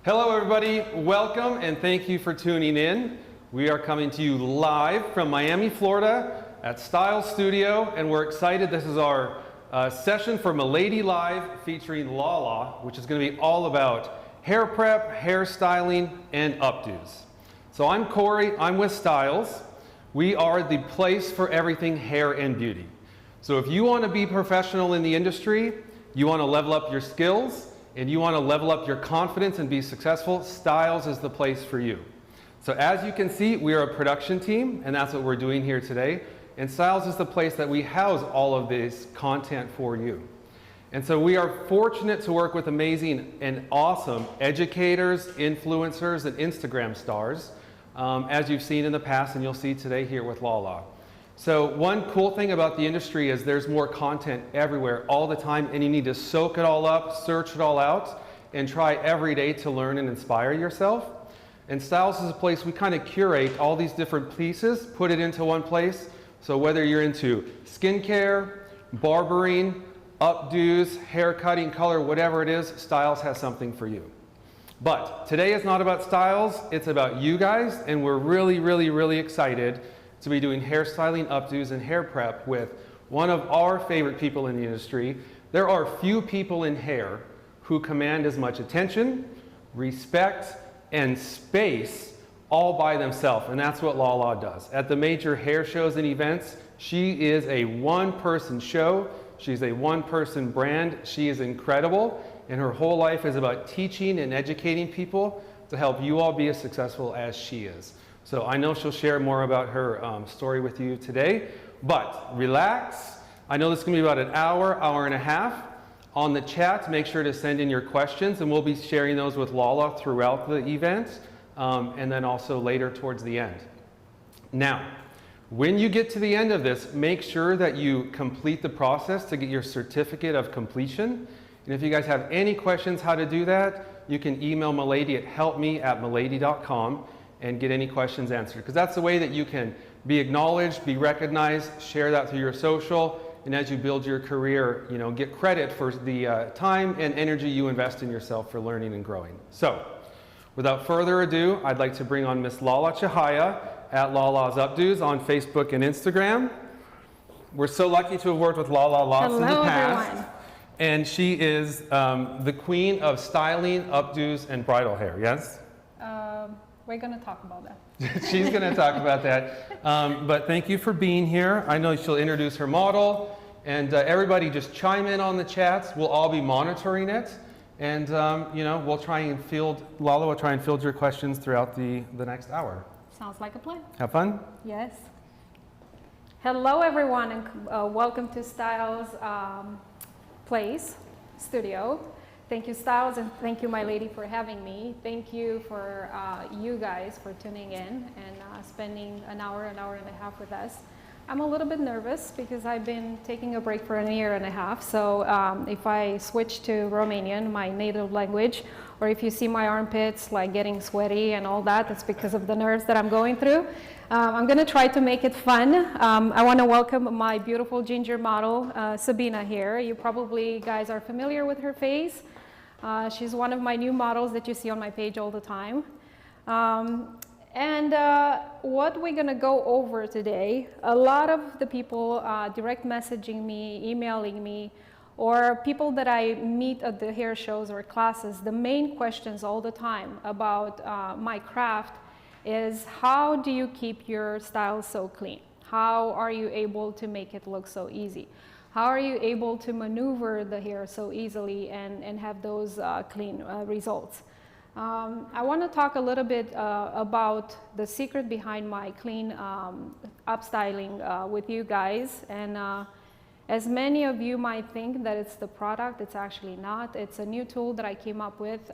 Hello everybody, welcome and thank you for tuning in. We are coming to you live from Miami, Florida at Stylez Studio, and we're excited. This is our session for Milady Live featuring Lala, which is going to be all about hair prep, hairstyling, and updos. So I'm Corey, I'm with Stylez. We are the place for everything hair and beauty. So if you want to be professional in the industry, you want to level up your skills, and you want to level up your confidence and be successful, Stylez is the place for you. So as you can see, we are a production team, and that's what we're doing here today. And Stylez is the place that we house all of this content for you. And so we are fortunate to work with amazing and awesome educators, influencers, and Instagram stars, as you've seen in the past and you'll see today here with Lala. So one cool thing about the industry is there's more content everywhere all the time, and you need to soak it all up, search it all out, and try every day to learn and inspire yourself. And Stylez is a place we kind of curate all these different pieces, put it into one place. So whether you're into skincare, barbering, updos, hair cutting, color, whatever it is, Stylez has something for you. But today is not about Stylez, it's about you guys, and we're really excited to be doing hairstyling, updos, and hair prep with one of our favorite people in the industry. There are few people in hair who command as much attention, respect, and space all by themselves, and that's what Lala does. At the major hair shows and events, she is a one-person show. She's a one-person brand. She is incredible, and her whole life is about teaching and educating people to help you all be as successful as she is. So I know she'll share more about her story with you today, but relax. I know this is going to be about an hour, hour and a half. On the chat, make sure to send in your questions, and we'll be sharing those with Lala throughout the event, and then also later towards the end. Now, when you get to the end of this, make sure that you complete the process to get your certificate of completion. And if you guys have any questions how to do that, you can email Milady at helpme@milady.com. and get any questions answered, because that's the way that you can be acknowledged, be recognized, share that through your social, and as you build your career, you know, get credit for the time and energy you invest in yourself for learning and growing. So, without further ado, I'd like to bring on Miss Lala Chahaya at LalasUpdos on Facebook and Instagram. We're so lucky to have worked with Lala lots in the past. Everyone. And she is the queen of styling, updos, and bridal hair, yes? We're going to talk about that. She's going to talk about that. But thank you for being here. I know she'll introduce her model. And everybody just chime in on the chats. We'll all be monitoring it. And, you know, we'll try and field, Lala will try and field your questions throughout the next hour. Sounds like a plan. Have fun? Yes. Hello, everyone, and welcome to Stylez Studio. Thank you, Stylez, and thank you, Milady, for having me. Thank you for you guys for tuning in and spending an hour and a half with us. I'm a little bit nervous because I've been taking a break for a year and a half. So if I switch to Romanian, my native language, or if you see my armpits like getting sweaty and all that, it's because of the nerves that I'm going through. I'm going to try to make it fun. I want to welcome my beautiful ginger model, Sabina, here. You probably guys are familiar with her face. She's one of my new models that you see on my page all the time. What we're going to go over today, a lot of the people direct messaging me, emailing me, or people that I meet at the hair shows or classes, the main questions all the time about my craft is, how do you keep your style so clean? How are you able to make it look so easy? How are you able to maneuver the hair so easily and have those clean results? I want to talk a little bit about the secret behind my clean upstyling with you guys. And as many of you might think that it's the product, it's actually not. It's a new tool that I came up with.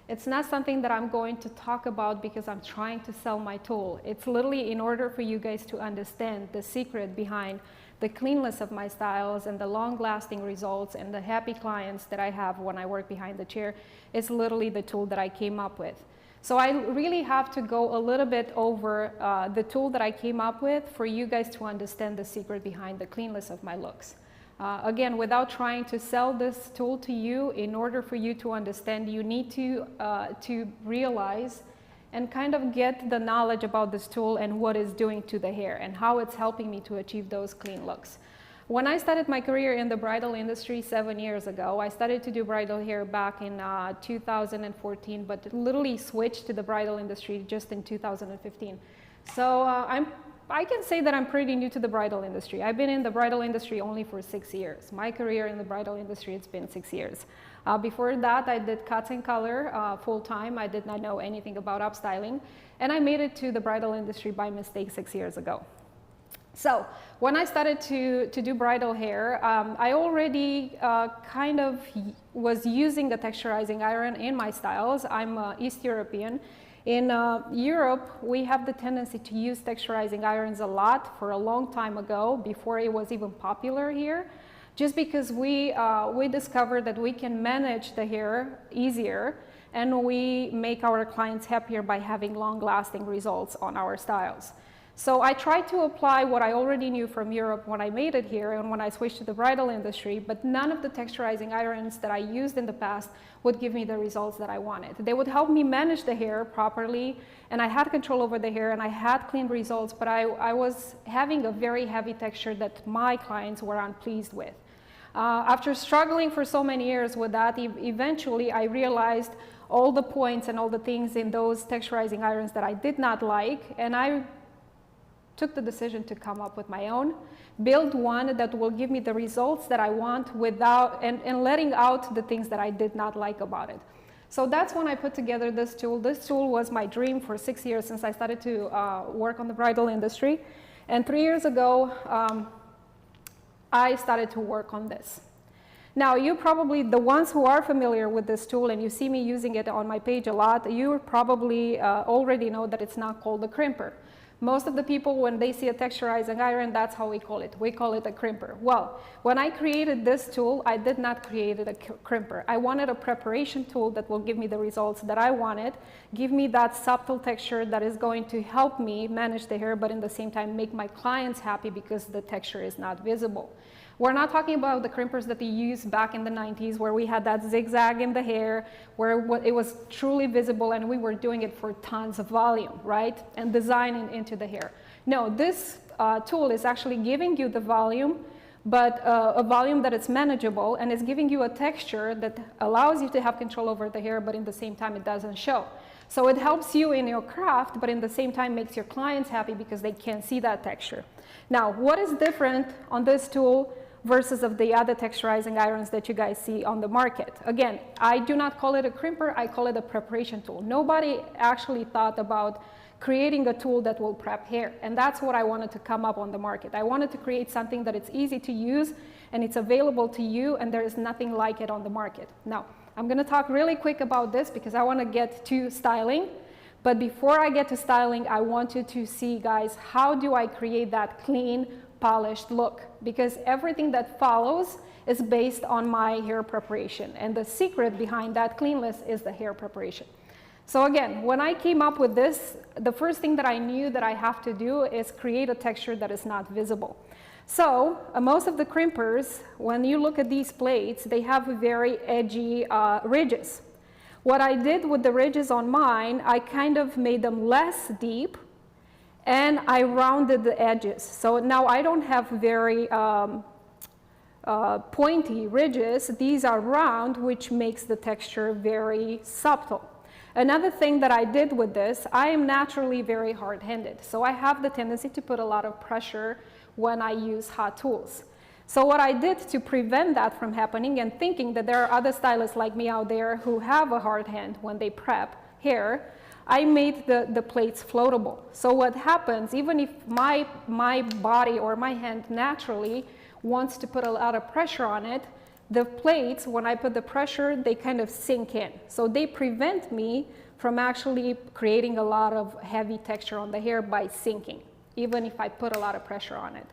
It's not something that I'm going to talk about because I'm trying to sell my tool. It's literally in order for you guys to understand the secret behind the cleanness of my styles and the long-lasting results and the happy clients that I have when I work behind the chair. Is literally the tool that I came up with. So I really have to go a little bit over the tool that I came up with for you guys to understand the secret behind the cleanness of my looks. Again, without trying to sell this tool to you, in order for you to understand, you need to realize and kind of get the knowledge about this tool and what it's doing to the hair and how it's helping me to achieve those clean looks. When I started my career in the bridal industry 7 years ago, I started to do bridal hair back in 2014, but literally switched to the bridal industry just in 2015. So I can say that I'm pretty new to the bridal industry. I've been in the bridal industry only for 6 years. My career in the bridal industry, it's been 6 years. Before that, I did cuts and color full time. I did not know anything about upstyling. And I made it to the bridal industry by mistake 6 years ago. So when I started to do bridal hair, I already kind of was using a texturizing iron in my styles. I'm East European. In Europe, we have the tendency to use texturizing irons a lot for a long time ago, before it was even popular here, just because we discovered that we can manage the hair easier and we make our clients happier by having long-lasting results on our styles. So I tried to apply what I already knew from Europe when I made it here and when I switched to the bridal industry, but none of the texturizing irons that I used in the past would give me the results that I wanted. They would help me manage the hair properly, and I had control over the hair and I had clean results, but I was having a very heavy texture that my clients were unpleased with. After struggling for so many years with that, eventually I realized all the points and all the things in those texturizing irons that I did not like, and I took the decision to come up with my own, build one that will give me the results that I want without, and letting out the things that I did not like about it. So that's when I put together this tool. This tool was my dream for 6 years since I started to work on the bridal industry. And 3 years ago, I started to work on this. Now, you probably, the ones who are familiar with this tool and you see me using it on my page a lot, you probably already know that it's not called a crimper. Most of the people, when they see a texturizing iron, that's how we call it. We call it a crimper. Well, when I created this tool, I did not create a crimper. I wanted a preparation tool that will give me the results that I wanted, give me that subtle texture that is going to help me manage the hair, but in the same time make my clients happy because the texture is not visible. We're not talking about the crimpers that they used back in the 90s where we had that zigzag in the hair, where it was truly visible and we were doing it for tons of volume, right? And designing into the hair. No, this tool is actually giving you the volume, but a volume that is manageable, and it's giving you a texture that allows you to have control over the hair, but in the same time it doesn't show. So it helps you in your craft, but in the same time makes your clients happy because they can't see that texture. Now, what is different on this tool versus of the other texturizing irons that you guys see on the market? Again, I do not call it a crimper, I call it a preparation tool. Nobody actually thought about creating a tool that will prep hair, and that's what I wanted to come up on the market. I wanted to create something that it's easy to use and it's available to you, and there is nothing like it on the market. Now, I'm going to talk really quick about this because I want to get to styling. But before I get to styling, I want you to see, guys, how do I create that clean, polished look? Because everything that follows is based on my hair preparation, and the secret behind that cleanness is the hair preparation. So again, when I came up with this, the first thing that I knew that I have to do is create a texture that is not visible. So most of the crimpers, when you look at these plates, they have very edgy ridges. What I did with the ridges on mine, I kind of made them less deep, and I rounded the edges. So now I don't have very pointy ridges. These are round, which makes the texture very subtle. Another thing that I did with this, I am naturally very hard-handed. So I have the tendency to put a lot of pressure when I use hot tools. So what I did to prevent that from happening, and thinking that there are other stylists like me out there who have a hard hand when they prep hair, I made the plates floatable. So what happens, even if my body or my hand naturally wants to put a lot of pressure on it, the plates, when I put the pressure, they kind of sink in. So they prevent me from actually creating a lot of heavy texture on the hair by sinking, even if I put a lot of pressure on it.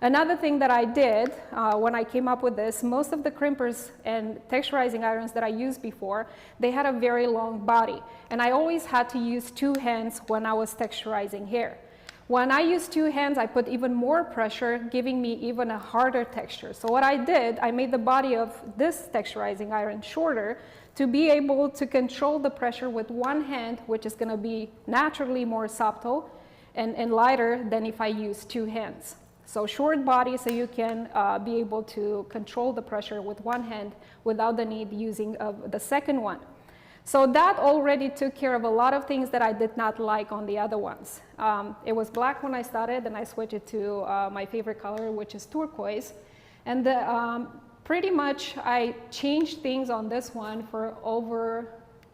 Another thing that I did when I came up with this, most of the crimpers and texturizing irons that I used before, they had a very long body. And I always had to use two hands when I was texturizing hair. When I use two hands, I put even more pressure, giving me even a harder texture. So what I did, I made the body of this texturizing iron shorter to be able to control the pressure with one hand, which is going to be naturally more subtle and lighter than if I use two hands. So short body, so you can be able to control the pressure with one hand without the need using of the second one. So that already took care of a lot of things that I did not like on the other ones. It was black when I started, and I switched it to my favorite color, which is turquoise. And pretty much I changed things on this one for over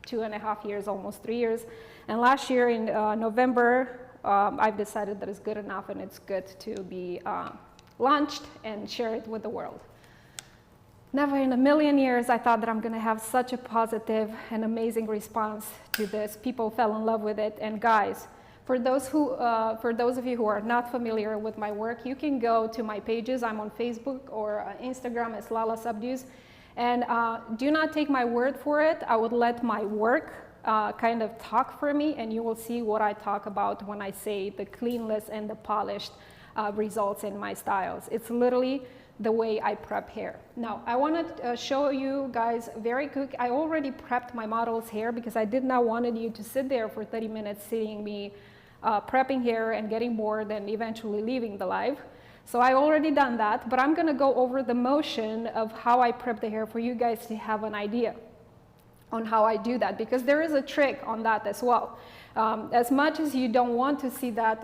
2.5 years, almost 3 years. And last year in November, I've decided that it's good enough and it's good to be launched and share it with the world. Never in a million years I thought that I'm going to have such a positive and amazing response to this. People fell in love with it. And guys, for those of you who are not familiar with my work, you can go to my pages. I'm on Facebook or Instagram as LalasUpdos. And do not take my word for it. I would let my work kind of talk for me, and you will see what I talk about when I say the cleanless and the polished results in my styles. It's literally the way I prep hair. Now, I want to show you guys very quick. I already prepped my model's hair because I did not want you to sit there for 30 minutes seeing me prepping hair and getting bored and eventually leaving the live. So I already done that, but I'm gonna go over the motion of how I prep the hair for you guys to have an idea on how I do that, because there is a trick on that as well. As much as you don't want to see that,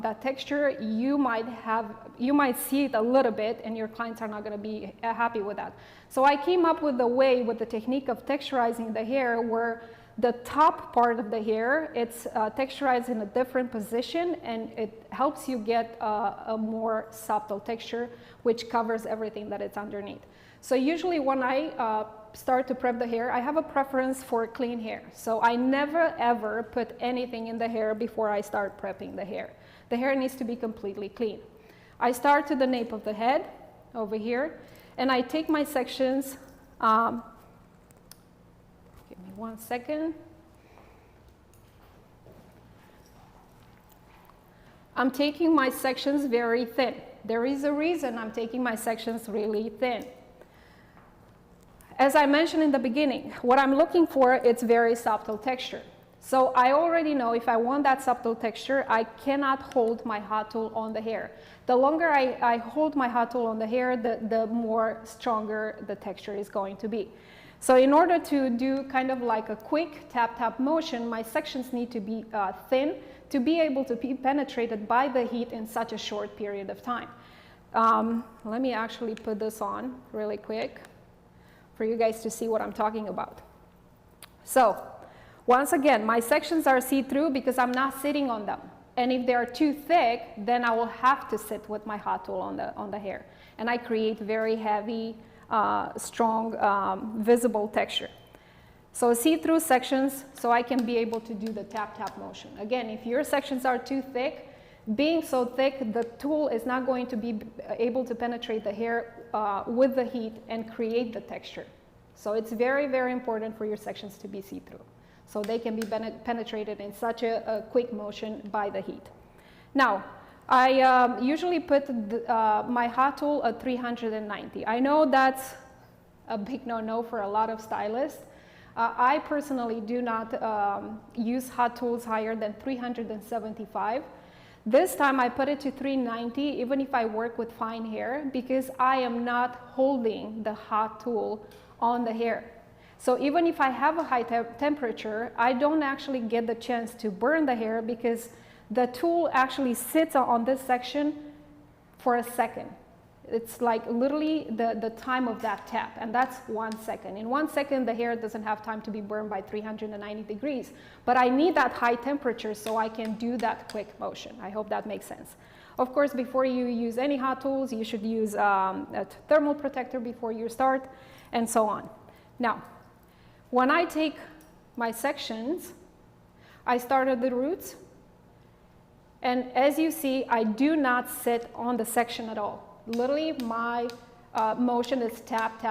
that texture, you might see it a little bit and your clients are not going to be happy with that. So I came up with a way, with the technique of texturizing the hair, where the top part of the hair, it's texturized in a different position, and it helps you get a more subtle texture, which covers everything that it's underneath. So usually when I start to prep the hair, I have a preference for clean hair. So I never ever put anything in the hair before I start prepping the hair. The hair needs to be completely clean. I start to the nape of the head over here, and I take my sections, give me 1 second. I'm taking my sections very thin. There is a reason I'm taking my sections really thin. As I mentioned in the beginning, what I'm looking for, it's very subtle texture. So I already know if I want that subtle texture, I cannot hold my hot tool on the hair. The longer I hold my hot tool on the hair, the more stronger the texture is going to be. So in order to do kind of like a quick tap motion, my sections need to be thin to be able to be penetrated by the heat in such a short period of time. Let me actually put this on really quick for you guys to see what I'm talking about. So once again, my sections are see-through because I'm not sitting on them. And if they're too thick, then I will have to sit with my hot tool on the hair. And I create very heavy, strong, visible texture. So see-through sections, so I can be able to do the tap motion. Again, if your sections are too thick, being so thick, the tool is not going to be able to penetrate the hair with the heat and create the texture. So it's very, very important for your sections to be see-through, so they can be penetrated in such a quick motion by the heat. Now, I usually put my hot tool at 390. I know that's a big no-no for a lot of stylists. I personally do not use hot tools higher than 375. This time I put it to 390, even if I work with fine hair, because I am not holding the hot tool on the hair. So even if I have a high temperature, I don't actually get the chance to burn the hair because the tool actually sits on this section for a second. It's like literally the time of that tap, and that's 1 second. In 1 second, the hair doesn't have time to be burned by 390 degrees, but I need that high temperature so I can do that quick motion. I hope that makes sense. Of course, before you use any hot tools, you should use a thermal protector before you start, and so on. Now, when I take my sections, I start at the roots, and as you see, I do not sit on the section at all. Literally, my motion is tap.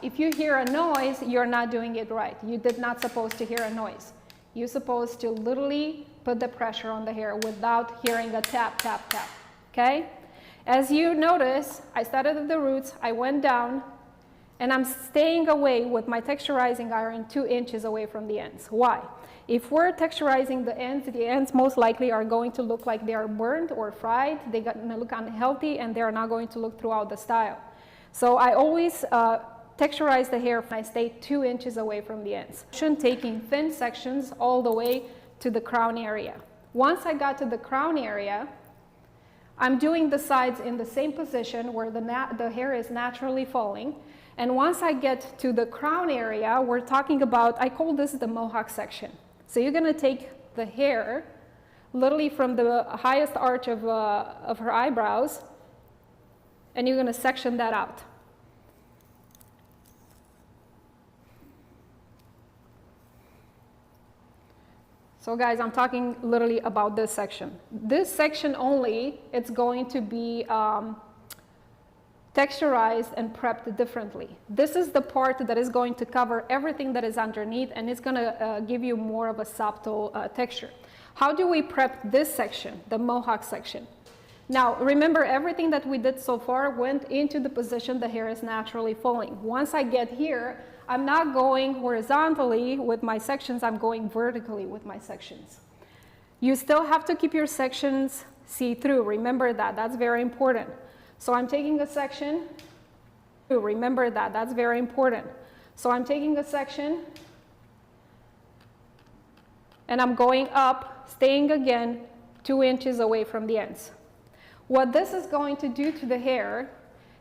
If you hear a noise, you're not doing it right. You did not supposed to hear a noise. You're supposed to literally put the pressure on the hair without hearing a tap, tap, tap, okay? As you notice, I started at the roots, I went down, and I'm staying away with my texturizing iron 2 inches away from the ends. Why? If we're texturizing the ends most likely are going to look like they are burned or fried, they're going to look unhealthy, and they're not going to look throughout the style. So I always texturize the hair, I stay 2 inches away from the ends. Taking thin sections all the way to the crown area. Once I got to the crown area, I'm doing the sides in the same position where the hair is naturally falling. And once I get to the crown area, we're talking about, I call this the mohawk section. So you're going to take the hair literally from the highest arch of her eyebrows, and you're going to section that out. So guys, I'm talking literally about this section. This section only, it's going to be texturized and prepped differently. This is the part that is going to cover everything that is underneath, and it's going to give you more of a subtle texture. How do we prep this section, the mohawk section? Now, remember, everything that we did so far went into the position the hair is naturally falling. Once I get here, I'm not going horizontally with my sections, I'm going vertically with my sections. You still have to keep your sections see-through. Remember that, that's very important. So I'm taking a section, remember that, that's very important. So I'm taking a section, and I'm going up, staying again 2 inches away from the ends. What this is going to do to the hair,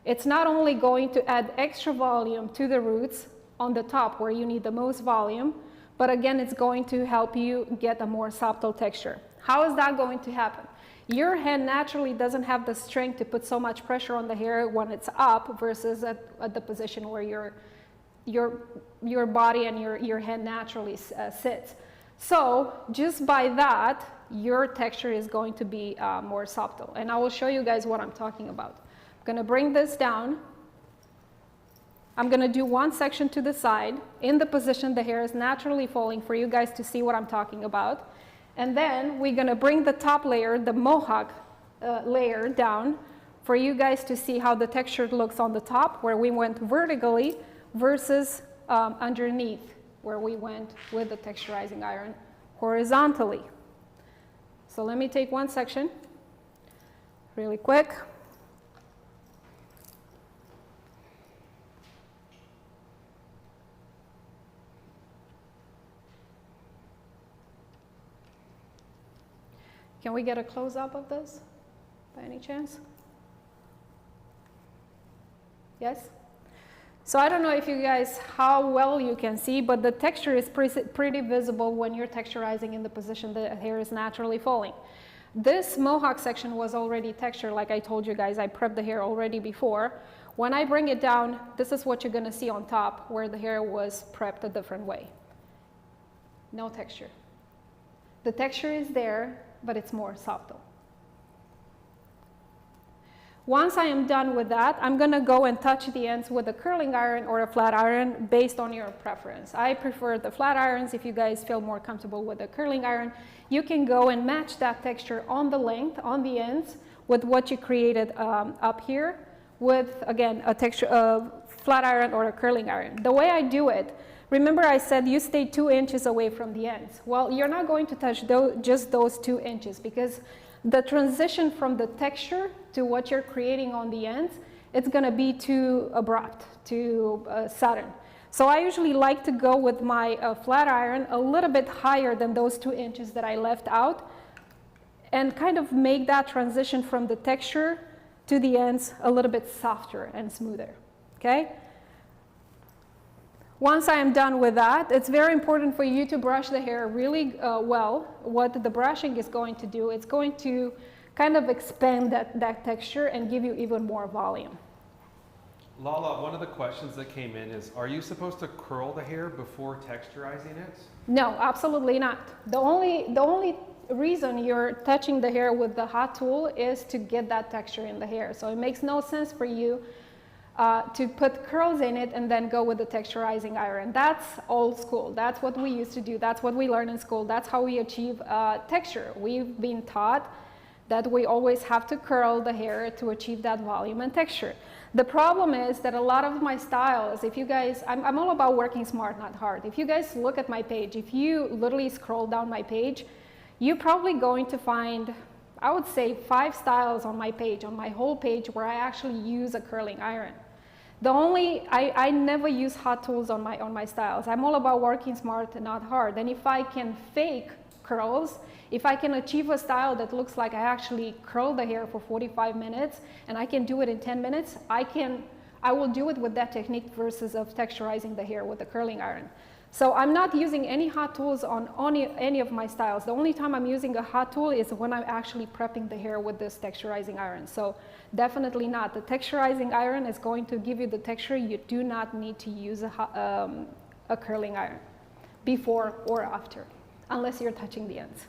it's not only going to add extra volume to the roots on the top where you need the most volume, but again, it's going to help you get a more subtle texture. How is that going to happen? Your hand naturally doesn't have the strength to put so much pressure on the hair when it's up versus at the position where your body and your hand naturally sits. So just by that, your texture is going to be more subtle. And I will show you guys what I'm talking about. I'm going to bring this down. I'm going to do one section to the side in the position the hair is naturally falling for you guys to see what I'm talking about. And then we're going to bring the top layer, the mohawk layer, down for you guys to see how the texture looks on the top where we went vertically versus underneath where we went with the texturizing iron horizontally. So let me take one section really quick. Can we get a close-up of this by any chance? Yes? So I don't know if you guys, how well you can see, but the texture is pretty visible when you're texturizing in the position the hair is naturally falling. This mohawk section was already textured, like I told you guys, I prepped the hair already before. When I bring it down, this is what you're gonna see on top where the hair was prepped a different way. No texture. The texture is there, but it's more subtle. Once I am done with that, I'm gonna go and touch the ends with a curling iron or a flat iron based on your preference. I prefer the flat irons. If you guys feel more comfortable with a curling iron, you can go and match that texture on the length, on the ends, with what you created up here with, again, a texture of flat iron or a curling iron. The way I do it, remember I said you stay 2 inches away from the ends. Well, you're not going to touch just those 2 inches because the transition from the texture to what you're creating on the ends, it's going to be too abrupt, too sudden. So I usually like to go with my flat iron a little bit higher than those 2 inches that I left out and kind of make that transition from the texture to the ends a little bit softer and smoother, okay? Once I am done with that, it's very important for you to brush the hair really well. What the brushing is going to do, it's going to kind of expand that texture and give you even more volume. Lala, one of the questions that came in is, are you supposed to curl the hair before texturizing it? No, absolutely not. The only reason you're touching the hair with the hot tool is to get that texture in the hair. So it makes no sense for you to put curls in it and then go with the texturizing iron. That's old school. That's what we used to do. That's what we learned in school. That's how we achieve texture. We've been taught that we always have to curl the hair to achieve that volume and texture. The problem is that a lot of my styles, if you guys, I'm all about working smart, not hard. If you guys look at my page, if you literally scroll down my page, you're probably going to find, I would say, 5 styles on my page, on my whole page, where I actually use a curling iron. I never use hot tools on my styles. I'm all about working smart and not hard. And if I can fake curls, if I can achieve a style that looks like I actually curl the hair for 45 minutes and I can do it in 10 minutes, I will do it with that technique versus of texturizing the hair with a curling iron. So I'm not using any hot tools on any of my styles. The only time I'm using a hot tool is when I'm actually prepping the hair with this texturizing iron. So definitely not. The texturizing iron is going to give you the texture. You do not need to use a curling iron before or after, unless you're touching the ends.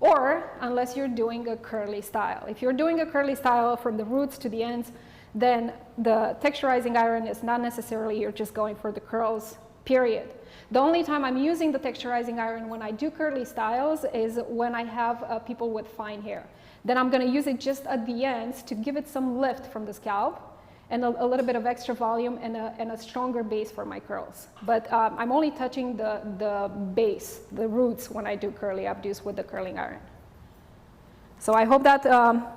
Or unless you're doing a curly style. If you're doing a curly style from the roots to the ends, then the texturizing iron is not necessarily you're just going for the curls, period. The only time I'm using the texturizing iron when I do curly styles is when I have people with fine hair. Then I'm going to use it just at the ends to give it some lift from the scalp and a little bit of extra volume and a stronger base for my curls. But I'm only touching the base, the roots, when I do curly updos with the curling iron. So I hope that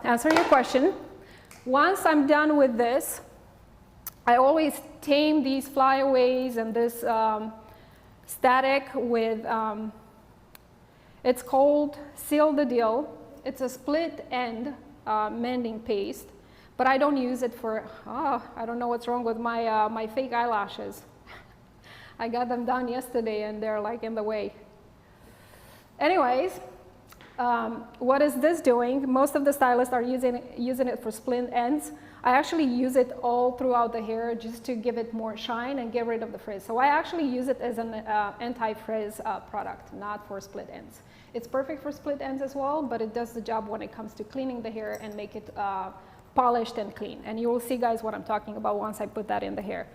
answered your question. Once I'm done with this, I always tame these flyaways and this static with, it's called Seal the Deal. It's a split end mending paste, but I don't use it for, I don't know what's wrong with my, my fake eyelashes. I got them done yesterday and they're like in the way. Anyways, what is this doing? Most of the stylists are using it for split ends. I actually use it all throughout the hair just to give it more shine and get rid of the frizz. So I actually use it as an anti-frizz product, not for split ends. It's perfect for split ends as well, but it does the job when it comes to cleaning the hair and make it polished and clean. And you will see, guys, what I'm talking about once I put that in the hair.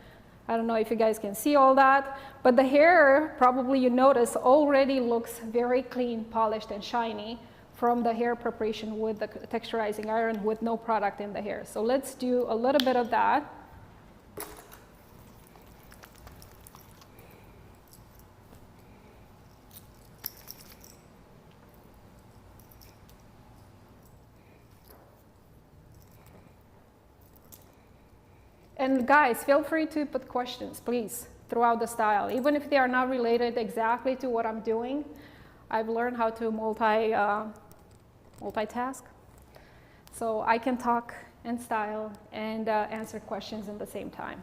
I don't know if you guys can see all that, but the hair, probably you notice, already looks very clean, polished, and shiny from the hair preparation with the texturizing iron with no product in the hair. So let's do a little bit of that. And guys, feel free to put questions, please, throughout the style, even if they are not related exactly to what I'm doing. I've learned how to multitask, so I can talk and style and answer questions in the same time.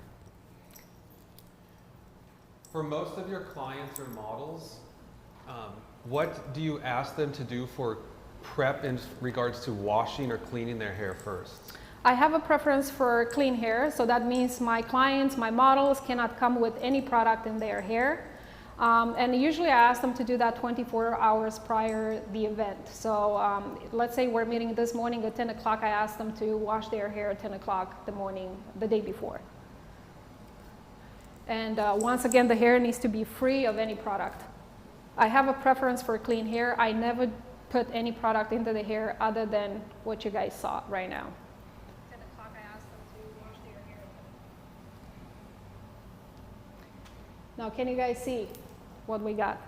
For most of your clients or models, what do you ask them to do for prep in regards to washing or cleaning their hair first? I have a preference for clean hair, so that means my clients, my models cannot come with any product in their hair. And usually I ask them to do that 24 hours prior the event. So let's say we're meeting this morning at 10 o'clock, I ask them to wash their hair at 10 o'clock the morning, the day before. And once again, the hair needs to be free of any product. I have a preference for clean hair. I never put any product into the hair other than what you guys saw right now. 10 o'clock, I ask them to wash their hair. Now, can you guys see what we got?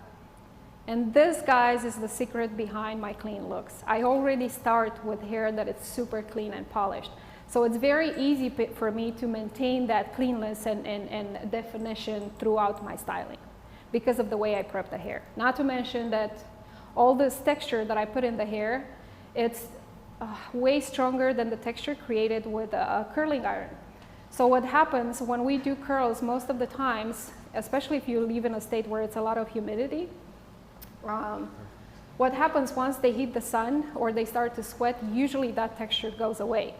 And this, guys, is the secret behind my clean looks. I already start with hair that is super clean and polished. So it's very easy for me to maintain that cleanness and definition throughout my styling because of the way I prep the hair. Not to mention that all this texture that I put in the hair, it's way stronger than the texture created with a curling iron. So what happens when we do curls most of the times, especially if you live in a state where it's a lot of humidity, what happens once they heat the sun or they start to sweat, usually that texture goes away.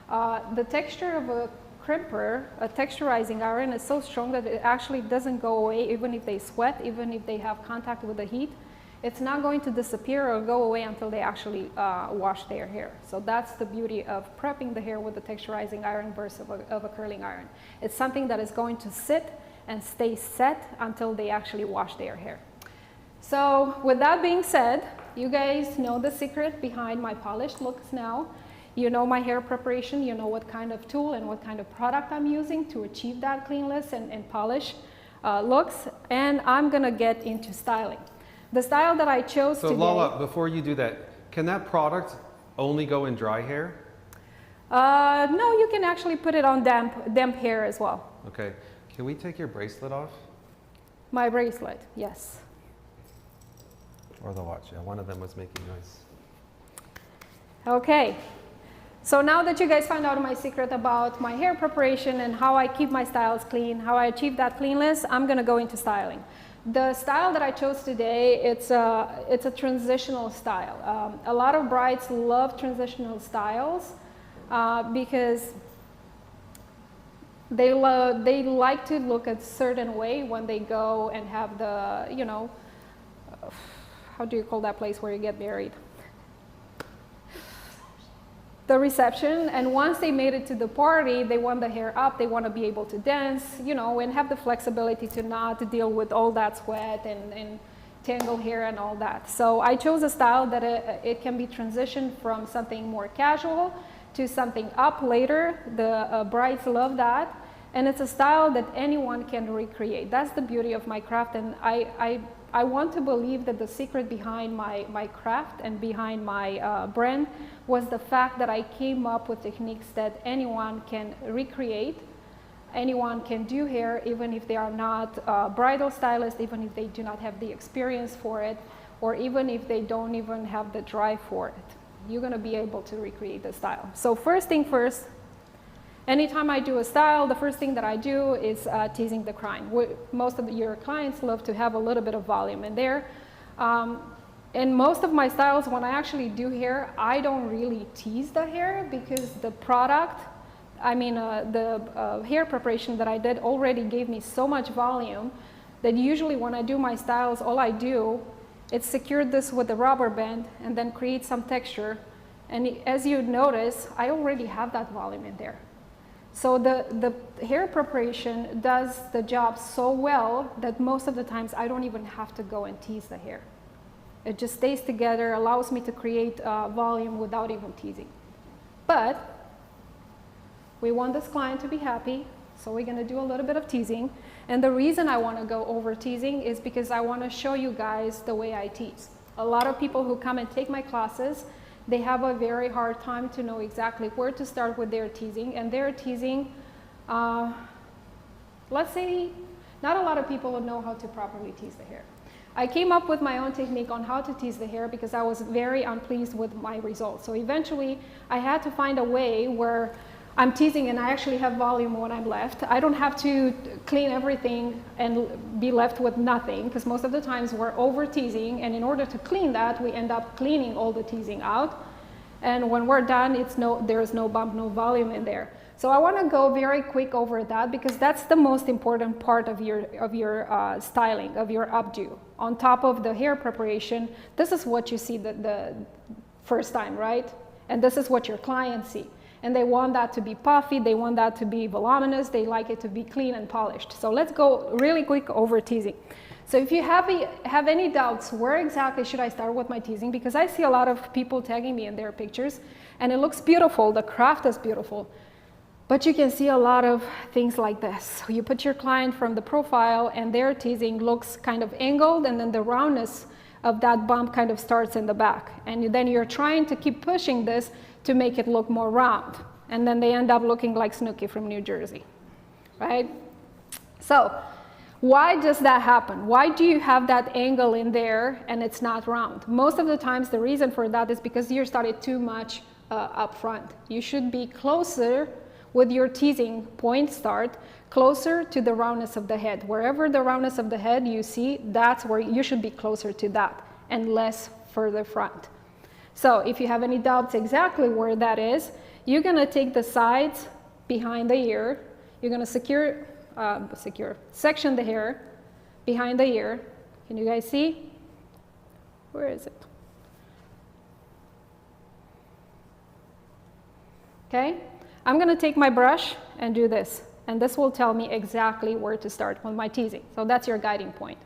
The texture of a crimper, a texturizing iron, is so strong that it actually doesn't go away even if they sweat, even if they have contact with the heat. it's not going to disappear or go away until they actually wash their hair. So that's the beauty of prepping the hair with the texturizing iron versus of a curling iron. It's something that is going to sit and stay set until they actually wash their hair. So with that being said, you guys know the secret behind my polished looks now. You know my hair preparation, you know what kind of tool and what kind of product I'm using to achieve that cleanless and polish looks. And I'm gonna get into styling. The style that I chose today. So Lala, before you do that, can that product only go in dry hair? No, you can actually put it on damp hair as well. Okay. Can we take your bracelet off? My bracelet, yes. Or the watch. Yeah, one of them was making noise. Okay. So now that you guys found out my secret about my hair preparation and how I keep my styles clean, how I achieve that cleanliness, I'm gonna go into styling. The style that I chose today, it's a transitional style. A lot of brides love transitional styles because they like to look a certain way when they go and have the, you know, how do you call that place where you get married? The reception. And once they made it to the party, they want the hair up, they want to be able to dance, you know, and have the flexibility to not deal with all that sweat and tangled hair and all that. So I chose a style that it can be transitioned from something more casual to something up later. The brides love that. And it's a style that anyone can recreate. That's the beauty of my craft. And I want to believe that the secret behind my craft and behind my brand was the fact that I came up with techniques that anyone can recreate. Anyone can do hair, even if they are not bridal stylists, even if they do not have the experience for it, or even if they don't even have the drive for it. You're gonna be able to recreate the style. So first thing first, anytime I do a style, the first thing that I do is teasing the crown. Most of your clients love to have a little bit of volume in there. In most of my styles, when I actually do hair, I don't really tease the hair because the product, the hair preparation that I did already gave me so much volume that usually when I do my styles, all I do is secure this with a rubber band and then create some texture. And as you notice, I already have that volume in there. So the hair preparation does the job so well that most of the times I don't even have to go and tease the hair. It just stays together, allows me to create volume without even teasing. But we want this client to be happy, so we're gonna do a little bit of teasing. And the reason I wanna go over teasing is because I wanna show you guys the way I tease. A lot of people who come and take my classes, they have a very hard time to know exactly where to start with their teasing. And their teasing, let's say, not a lot of people know how to properly tease the hair. I came up with my own technique on how to tease the hair because I was very unpleased with my results. So eventually, I had to find a way where I'm teasing and I actually have volume when I'm left. I don't have to clean everything and be left with nothing, because most of the times we're over teasing, and in order to clean that, we end up cleaning all the teasing out. And when we're done, there's no bump, no volume in there. So I want to go very quick over that because that's the most important part of your styling, of your updo. On top of the hair preparation, this is what you see the first time, right? And this is what your clients see. And they want that to be puffy, they want that to be voluminous, they like it to be clean and polished. So let's go really quick over teasing. So if you have any doubts, where exactly should I start with my teasing? Because I see a lot of people tagging me in their pictures, and it looks beautiful, the craft is beautiful. But you can see a lot of things like this. You put your client from the profile, and their teasing looks kind of angled, and then the roundness of that bump kind of starts in the back. And then you're trying to keep pushing this to make it look more round. And then they end up looking like Snooki from New Jersey, right? So why does that happen? Why do you have that angle in there and it's not round? Most of the times the reason for that is because you started too much up front. You should be closer with your teasing point start, closer to the roundness of the head. Wherever the roundness of the head you see, that's where you should be closer to that and less further front. So if you have any doubts exactly where that is, you're gonna take the sides behind the ear. You're gonna section the hair behind the ear. Can you guys see? Where is it? Okay, I'm gonna take my brush and do this, and this will tell me exactly where to start with my teasing. So that's your guiding point.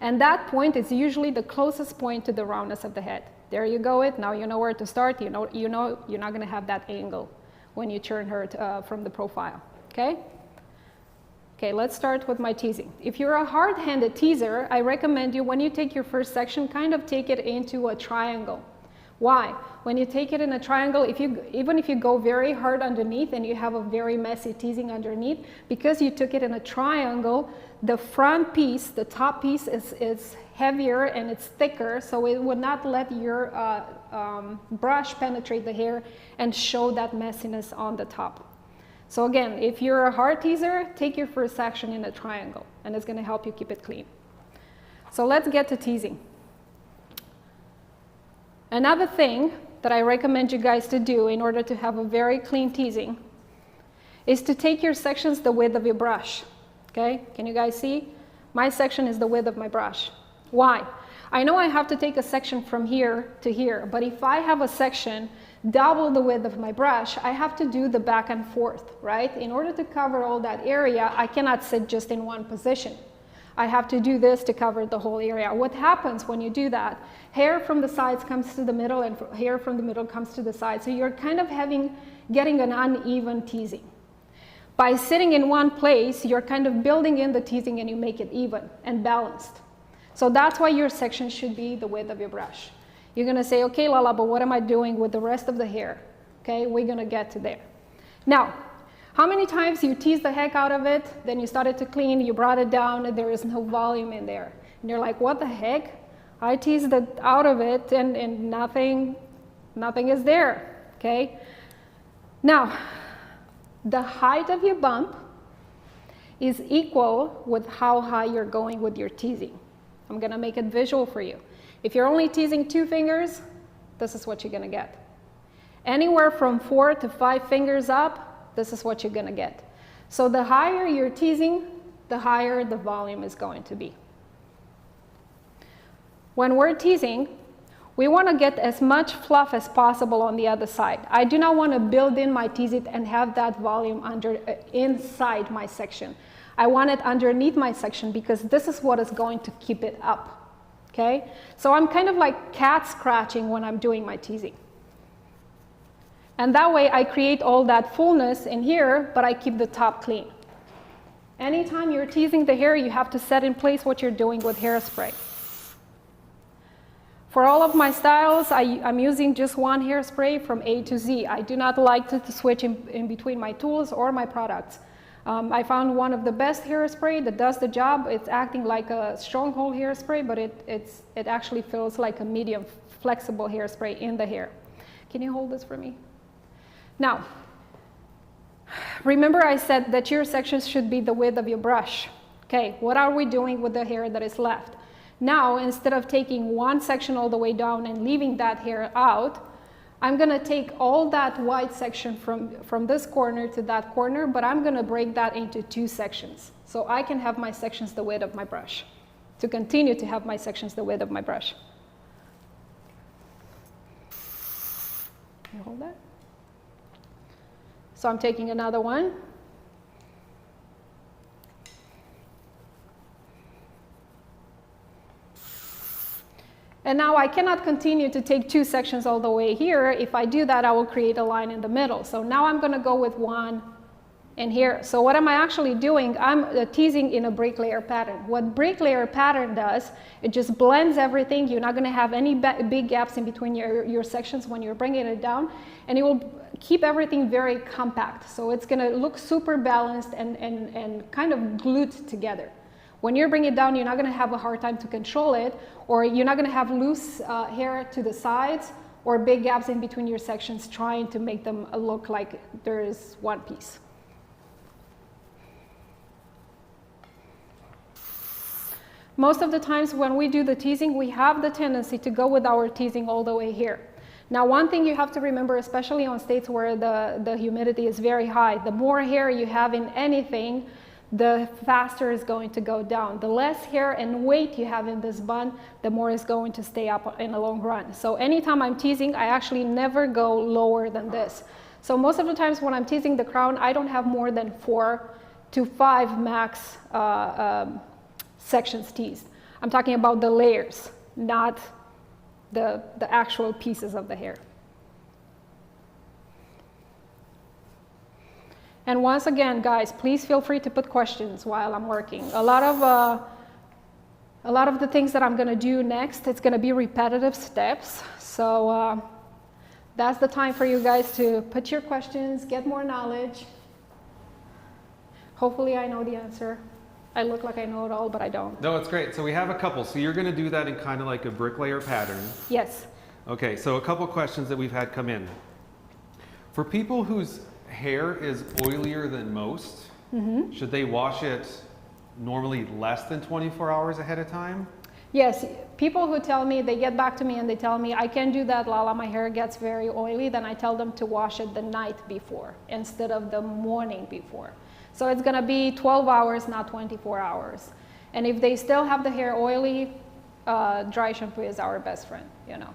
And that point is usually the closest point to the roundness of the head. There you go it, now you know where to start, you know you're not gonna have that angle when you turn her from the profile, okay? Okay, let's start with my teasing. If you're a hard-handed teaser, I recommend you, when you take your first section, kind of take it into a triangle. Why? When you take it in a triangle, even if you go very hard underneath and you have a very messy teasing underneath, because you took it in a triangle, the front piece, the top piece is heavier and it's thicker, so it would not let your brush penetrate the hair and show that messiness on the top. So again, if you're a hard teaser, take your first section in a triangle, and it's gonna help you keep it clean. So let's get to teasing. Another thing that I recommend you guys to do in order to have a very clean teasing is to take your sections the width of your brush, okay? Can you guys see? My section is the width of my brush. Why? I know I have to take a section from here to here, but if I have a section double the width of my brush, I have to do the back and forth, right? In order to cover all that area, I cannot sit just in one position. I have to do this to cover the whole area. What happens when you do that? Hair from the sides comes to the middle and hair from the middle comes to the side. So you're kind of getting an uneven teasing. By sitting in one place, you're kind of building in the teasing and you make it even and balanced. So that's why your section should be the width of your brush. You're gonna say, okay, Lala, but what am I doing with the rest of the hair? Okay, we're gonna get to there. Now, how many times you teased the heck out of it, then you started to clean, you brought it down, and there is no volume in there. And you're like, what the heck? I teased it out of it and nothing is there, okay? Now, the height of your bump is equal with how high you're going with your teasing. I'm gonna make it visual for you. If you're only teasing 2 fingers, this is what you're gonna get. Anywhere from 4 to 5 fingers up, this is what you're gonna get. So the higher you're teasing, the higher the volume is going to be. When we're teasing, we wanna get as much fluff as possible on the other side. I do not wanna build in my teasing and have that volume inside my section. I want it underneath my section because this is what is going to keep it up. Okay, so I'm kind of like cat scratching when I'm doing my teasing. And that way I create all that fullness in here, but I keep the top clean. Anytime you're teasing the hair, you have to set in place what you're doing with hairspray. For all of my styles, I'm using just one hairspray from A to Z. I do not like to switch in between my tools or my products. I found one of the best hairspray that does the job. It's acting like a stronghold hairspray, but it actually feels like a medium flexible hairspray in the hair. Can you hold this for me? Now, remember I said that your sections should be the width of your brush. Okay, what are we doing with the hair that is left? Now, instead of taking one section all the way down and leaving that hair out, I'm gonna take all that white section from this corner to that corner, but I'm gonna break that into 2 sections. So I can have my sections the width of my brush, to continue to have my sections the width of my brush. Can you hold that? So I'm taking another one. And now I cannot continue to take 2 sections all the way here. If I do that, I will create a line in the middle. So now I'm gonna go with one in here. So what am I actually doing? I'm teasing in a break layer pattern. What break layer pattern does, it just blends everything. You're not gonna have any big gaps in between your sections when you're bringing it down, and it will keep everything very compact. So it's gonna look super balanced and kind of glued together. When you're bringing it down, you're not gonna have a hard time to control it, or you're not gonna have loose hair to the sides or big gaps in between your sections trying to make them look like there is one piece. Most of the times when we do the teasing, we have the tendency to go with our teasing all the way here. Now, one thing you have to remember, especially on states where the humidity is very high, the more hair you have in anything, the faster it's going to go down. The less hair and weight you have in this bun, the more it's going to stay up in the long run. So anytime I'm teasing, I actually never go lower than this. So most of the times when I'm teasing the crown, I don't have more than 4 to 5 max sections teased. I'm talking about the layers, not the actual pieces of the hair. And once again, guys, please feel free to put questions while I'm working. A lot of the things that I'm going to do next, it's going to be repetitive steps. So that's the time for you guys to put your questions, get more knowledge. Hopefully I know the answer. I look like I know it all, but I don't. No, it's great. So we have a couple. So you're going to do that in kind of like a bricklayer pattern. Yes. Okay, so a couple questions that we've had come in. For people whose hair is oilier than most, should they wash it normally less than 24 hours ahead of time? Yes, people who tell me, they get back to me and they tell me, I can't do that, Lala, my hair gets very oily, then I tell them to wash it the night before instead of the morning before. So it's gonna be 12 hours, not 24 hours. And if they still have the hair oily, dry shampoo is our best friend, you know.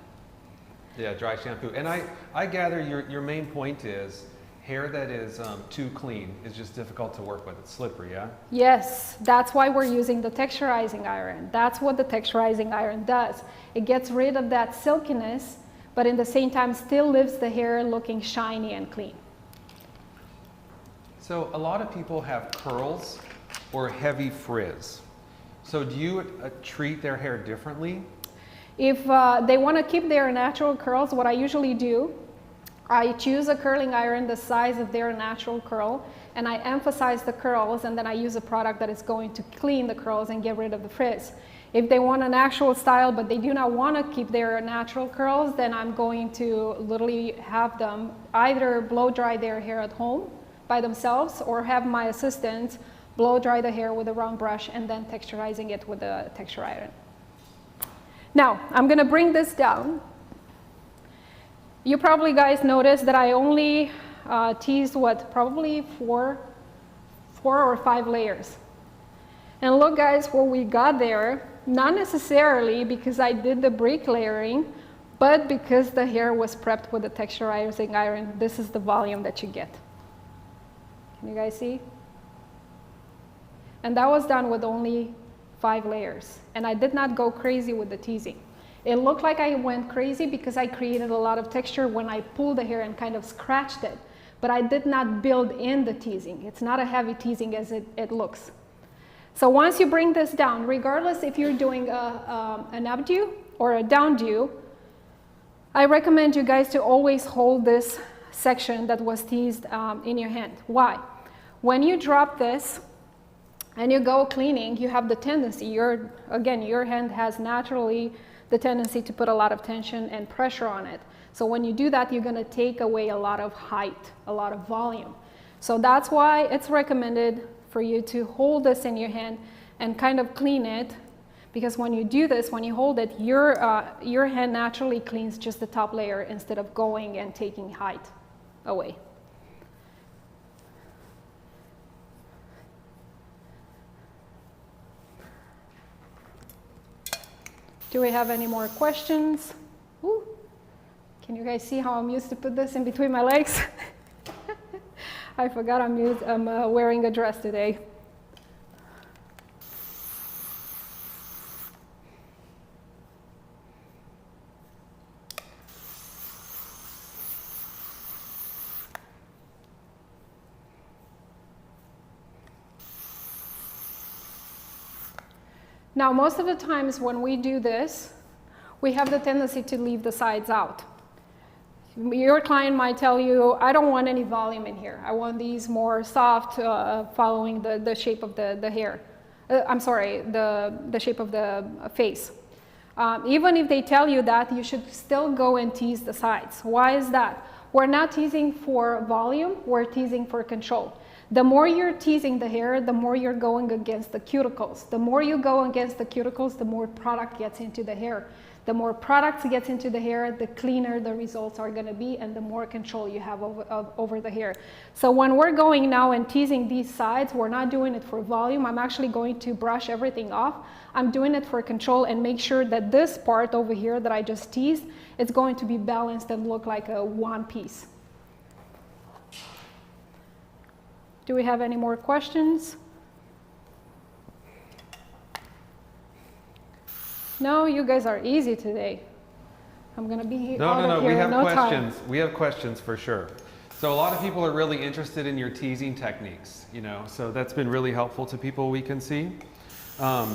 Yeah, dry shampoo. And I gather your main point is hair that is too clean is just difficult to work with. It's slippery, yeah? Yes, that's why we're using the texturizing iron. That's what the texturizing iron does. It gets rid of that silkiness, but in the same time still leaves the hair looking shiny and clean. So a lot of people have curls or heavy frizz. So do you treat their hair differently? If they want to keep their natural curls, what I usually do, I choose a curling iron the size of their natural curl, and I emphasize the curls, and then I use a product that is going to clean the curls and get rid of the frizz. If they want an actual style, but they do not want to keep their natural curls, then I'm going to literally have them either blow dry their hair at home by themselves, or have my assistant blow dry the hair with a round brush and then texturizing it with a texture iron. Now, I'm going to bring this down. You probably guys noticed that I only teased probably four or five layers. And look guys, what we got there, not necessarily because I did the brick layering, but because the hair was prepped with the texturizing iron. This is the volume that you get. Can you guys see? And that was done with only 5 layers. And I did not go crazy with the teasing. It looked like I went crazy because I created a lot of texture when I pulled the hair and kind of scratched it. But I did not build in the teasing. It's not a heavy teasing as it looks. So once you bring this down, regardless if you're doing an updo or a downdo, I recommend you guys to always hold this section that was teased in your hand. Why? When you drop this and you go cleaning, you have the tendency, your hand has naturally the tendency to put a lot of tension and pressure on it. So when you do that, you're going to take away a lot of height, a lot of volume. So that's why it's recommended for you to hold this in your hand and kind of clean it, because when you do this, when you hold it, your hand naturally cleans just the top layer instead of going and taking height away. Do we have any more questions? Ooh. Can you guys see how I'm used to put this in between my legs? I forgot I'm wearing a dress today. Now, most of the times when we do this, we have the tendency to leave the sides out. Your client might tell you, I don't want any volume in here. I want these more soft, following the shape of the hair. I'm sorry, the shape of the face. Even if they tell you that, you should still go and tease the sides. Why is that? We're not teasing for volume, we're teasing for control. The more you're teasing the hair, the more you're going against the cuticles. The more you go against the cuticles, the more product gets into the hair. The more products gets into the hair, the cleaner the results are going to be, and the more control you have over the hair. So when we're going now and teasing these sides, we're not doing it for volume. I'm actually going to brush everything off. I'm doing it for control and make sure that this part over here that I just teased, it's going to be balanced and look like a one piece. Do we have any more questions? No, you guys are easy today. I'm gonna be out of here in no time. We have questions for sure. So a lot of people are really interested in your teasing techniques, you know, so that's been really helpful to people we can see. A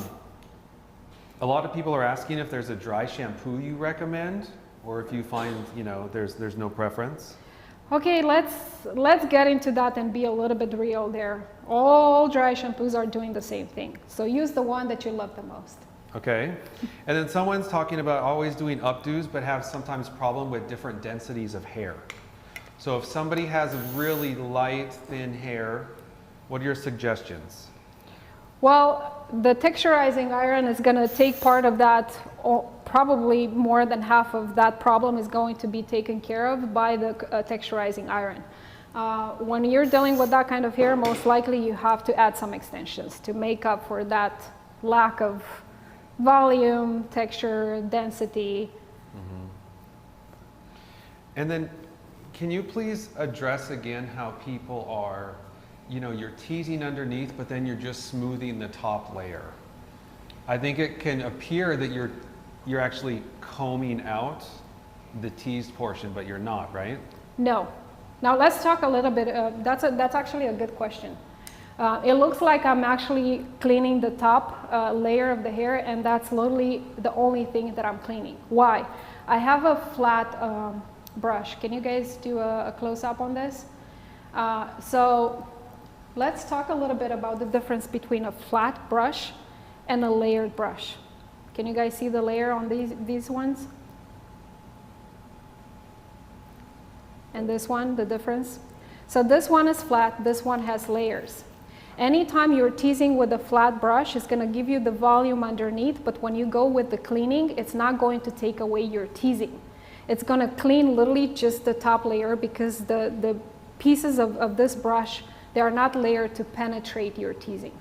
lot of people are asking if there's a dry shampoo you recommend, or if you find, you know, there's no preference. Okay, let's get into that and be a little bit real there. All dry shampoos are doing the same thing. So use the one that you love the most. Okay, and then someone's talking about always doing updos, but have sometimes problem with different densities of hair. So if somebody has really light, thin hair, what are your suggestions? Well, the texturizing iron is going to take part of that, probably more than half of that problem is going to be taken care of by the texturizing iron. When you're dealing with that kind of hair, most likely you have to add some extensions to make up for that lack of volume, texture, density. Mm-hmm. And then can you please address again how people are, you know, you're teasing underneath, but then you're just smoothing the top layer. I think it can appear that you're actually combing out the teased portion, but you're not, right? No. Now let's talk a little bit, that's actually a good question. It looks like I'm actually cleaning the top layer of the hair, and that's literally the only thing that I'm cleaning. Why? I have a flat brush. Can you guys do a close-up on this? So let's talk a little bit about the difference between a flat brush and a layered brush. Can you guys see the layer on these ones? And this one, the difference? So this one is flat, this one has layers. Anytime you're teasing with a flat brush, it's going to give you the volume underneath, but when you go with the cleaning, it's not going to take away your teasing. It's going to clean literally just the top layer, because the pieces of this brush, they are not layered to penetrate your teasing.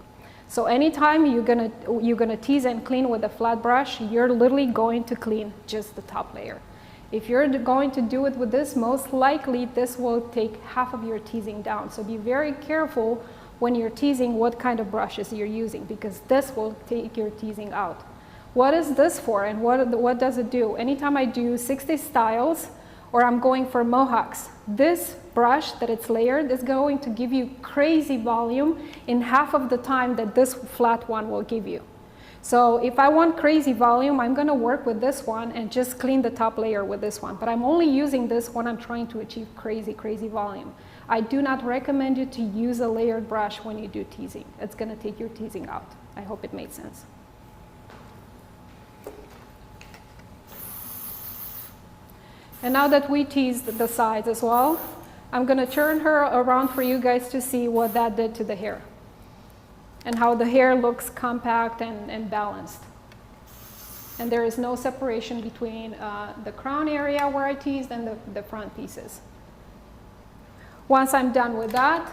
So anytime you're gonna tease and clean with a flat brush, you're literally going to clean just the top layer. If you're going to do it with this, most likely this will take half of your teasing down. So be very careful when you're teasing what kind of brushes you're using, because this will take your teasing out. What is this for, and what does it do? Anytime I do 60 styles, or I'm going for mohawks, this brush that it's layered is going to give you crazy volume in half of the time that this flat one will give you. So if I want crazy volume, I'm gonna work with this one and just clean the top layer with this one. But I'm only using this when I'm trying to achieve crazy volume. I do not recommend you to use a layered brush when you do teasing. It's gonna take your teasing out. I hope it made sense. And now that we teased the sides as well, I'm gonna turn her around for you guys to see what that did to the hair and how the hair looks compact and balanced. And there is no separation between the crown area where I teased and the front pieces. Once I'm done with that,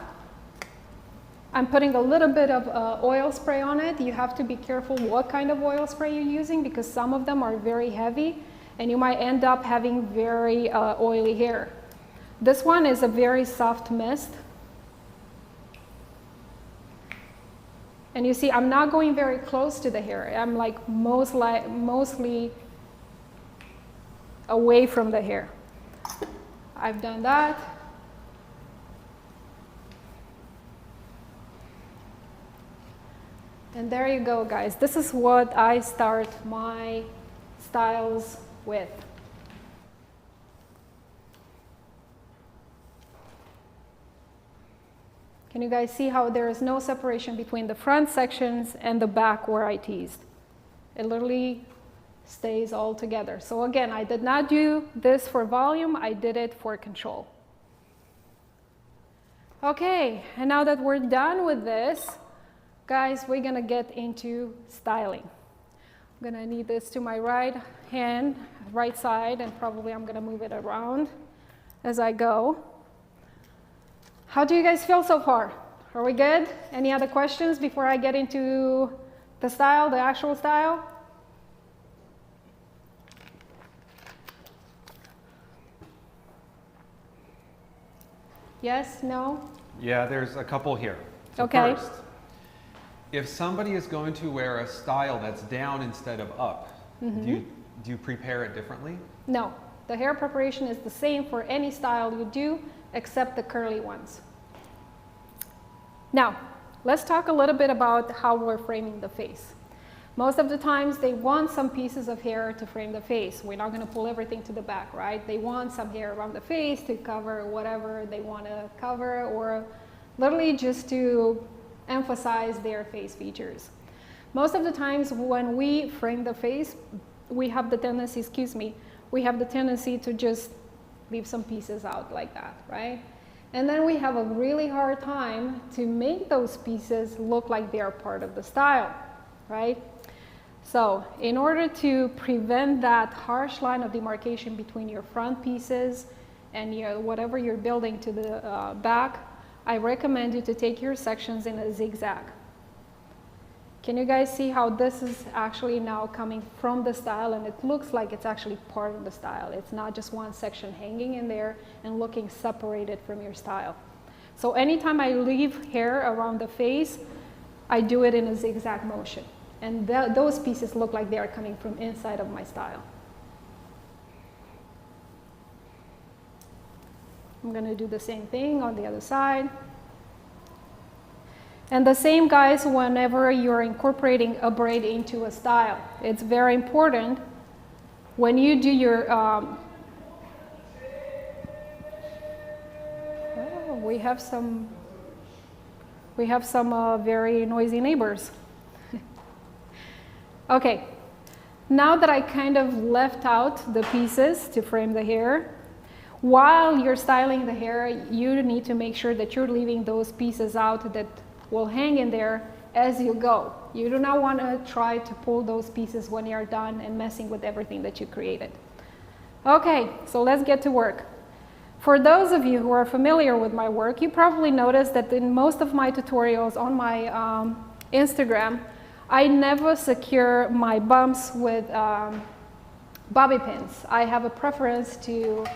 I'm putting a little bit of oil spray on it. You have to be careful what kind of oil spray you're using, because some of them are very heavy and you might end up having very oily hair. This one is a very soft mist. And you see, I'm not going very close to the hair. I'm like mostly away from the hair. I've done that. And there you go, guys. This is what I start my styles with. Can you guys see how there is no separation between the front sections and the back where I teased? It literally stays all together. So again, I did not do this for volume, I did it for control. Okay, and now that we're done with this, guys, we're gonna get into styling. I'm gonna need this to my right hand, right side, and probably I'm gonna move it around as I go. How do you guys feel so far? Are we good? Any other questions before I get into the style, the actual style? Yes, no? Yeah, there's a couple here. So Okay. First, if somebody is going to wear a style that's down instead of up, do you prepare it differently? No. The hair preparation is the same for any style you do, except the curly ones. Now, let's talk a little bit about how we're framing the face. Most of the times they want some pieces of hair to frame the face. We're not going to pull everything to the back, right? They want some hair around the face to cover whatever they want to cover, or literally just to emphasize their face features. Most of the times when we frame the face, we have the tendency, to just leave some pieces out like that, right? And then we have a really hard time to make those pieces look like they are part of the style, right? So in order to prevent that harsh line of demarcation between your front pieces and whatever you're building to the back, I recommend you to take your sections in a zigzag. Can you guys see how this is actually now coming from the style, and it looks like it's actually part of the style. It's not just one section hanging in there and looking separated from your style. So anytime I leave hair around the face, I do it in a zigzag motion. And those pieces look like they are coming from inside of my style. I'm going to do the same thing on the other side. And the same, guys, whenever you're incorporating a braid into a style. It's very important when you do your... we have some very noisy neighbors. Okay, now that I kind of left out the pieces to frame the hair, while you're styling the hair, you need to make sure that you're leaving those pieces out that will hang in there as you go. You do not want to try to pull those pieces when you're done and messing with everything that you created. Okay, so let's get to work. For those of you who are familiar with my work, you probably noticed that in most of my tutorials on my Instagram, I never secure my bumps with bobby pins. I have a preference to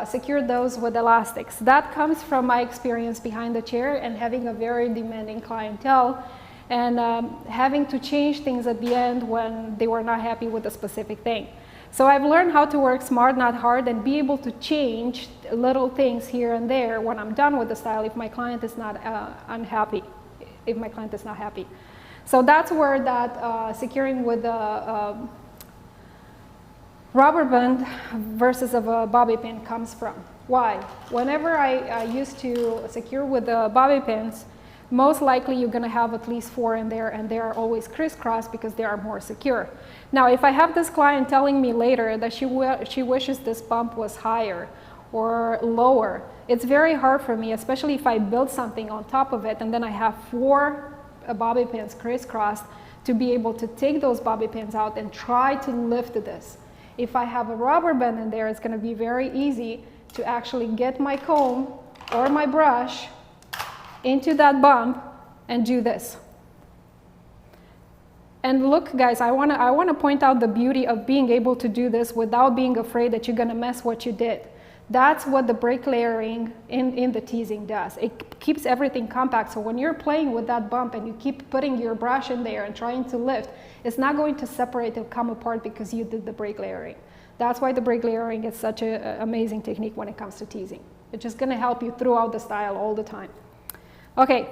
secure those with elastics. That comes from my experience behind the chair and having a very demanding clientele, and having to change things at the end when they were not happy with a specific thing. So I've learned how to work smart, not hard, and be able to change little things here and there when I'm done with the style if my client is not unhappy, if my client is not happy. So that's where that securing with a rubber band versus of a bobby pin comes from. Why? Whenever I used to secure with the bobby pins, most likely you're going to have at least 4 in there, and they are always crisscrossed because they are more secure. Now, if I have this client telling me later that she wishes this bump was higher or lower, it's very hard for me, especially if I build something on top of it and then I have 4 bobby pins crisscrossed, to be able to take those bobby pins out and try to lift this. If I have a rubber band in there, it's going to be very easy to actually get my comb or my brush into that bump and do this. And look, guys, I want to point out the beauty of being able to do this without being afraid that you're going to mess what you did. That's what the break layering in the teasing does. It keeps everything compact. So when you're playing with that bump and you keep putting your brush in there and trying to lift, it's not going to separate and come apart because you did the break layering. That's why the break layering is such an amazing technique when it comes to teasing. It's just going to help you throughout the style all the time. Okay,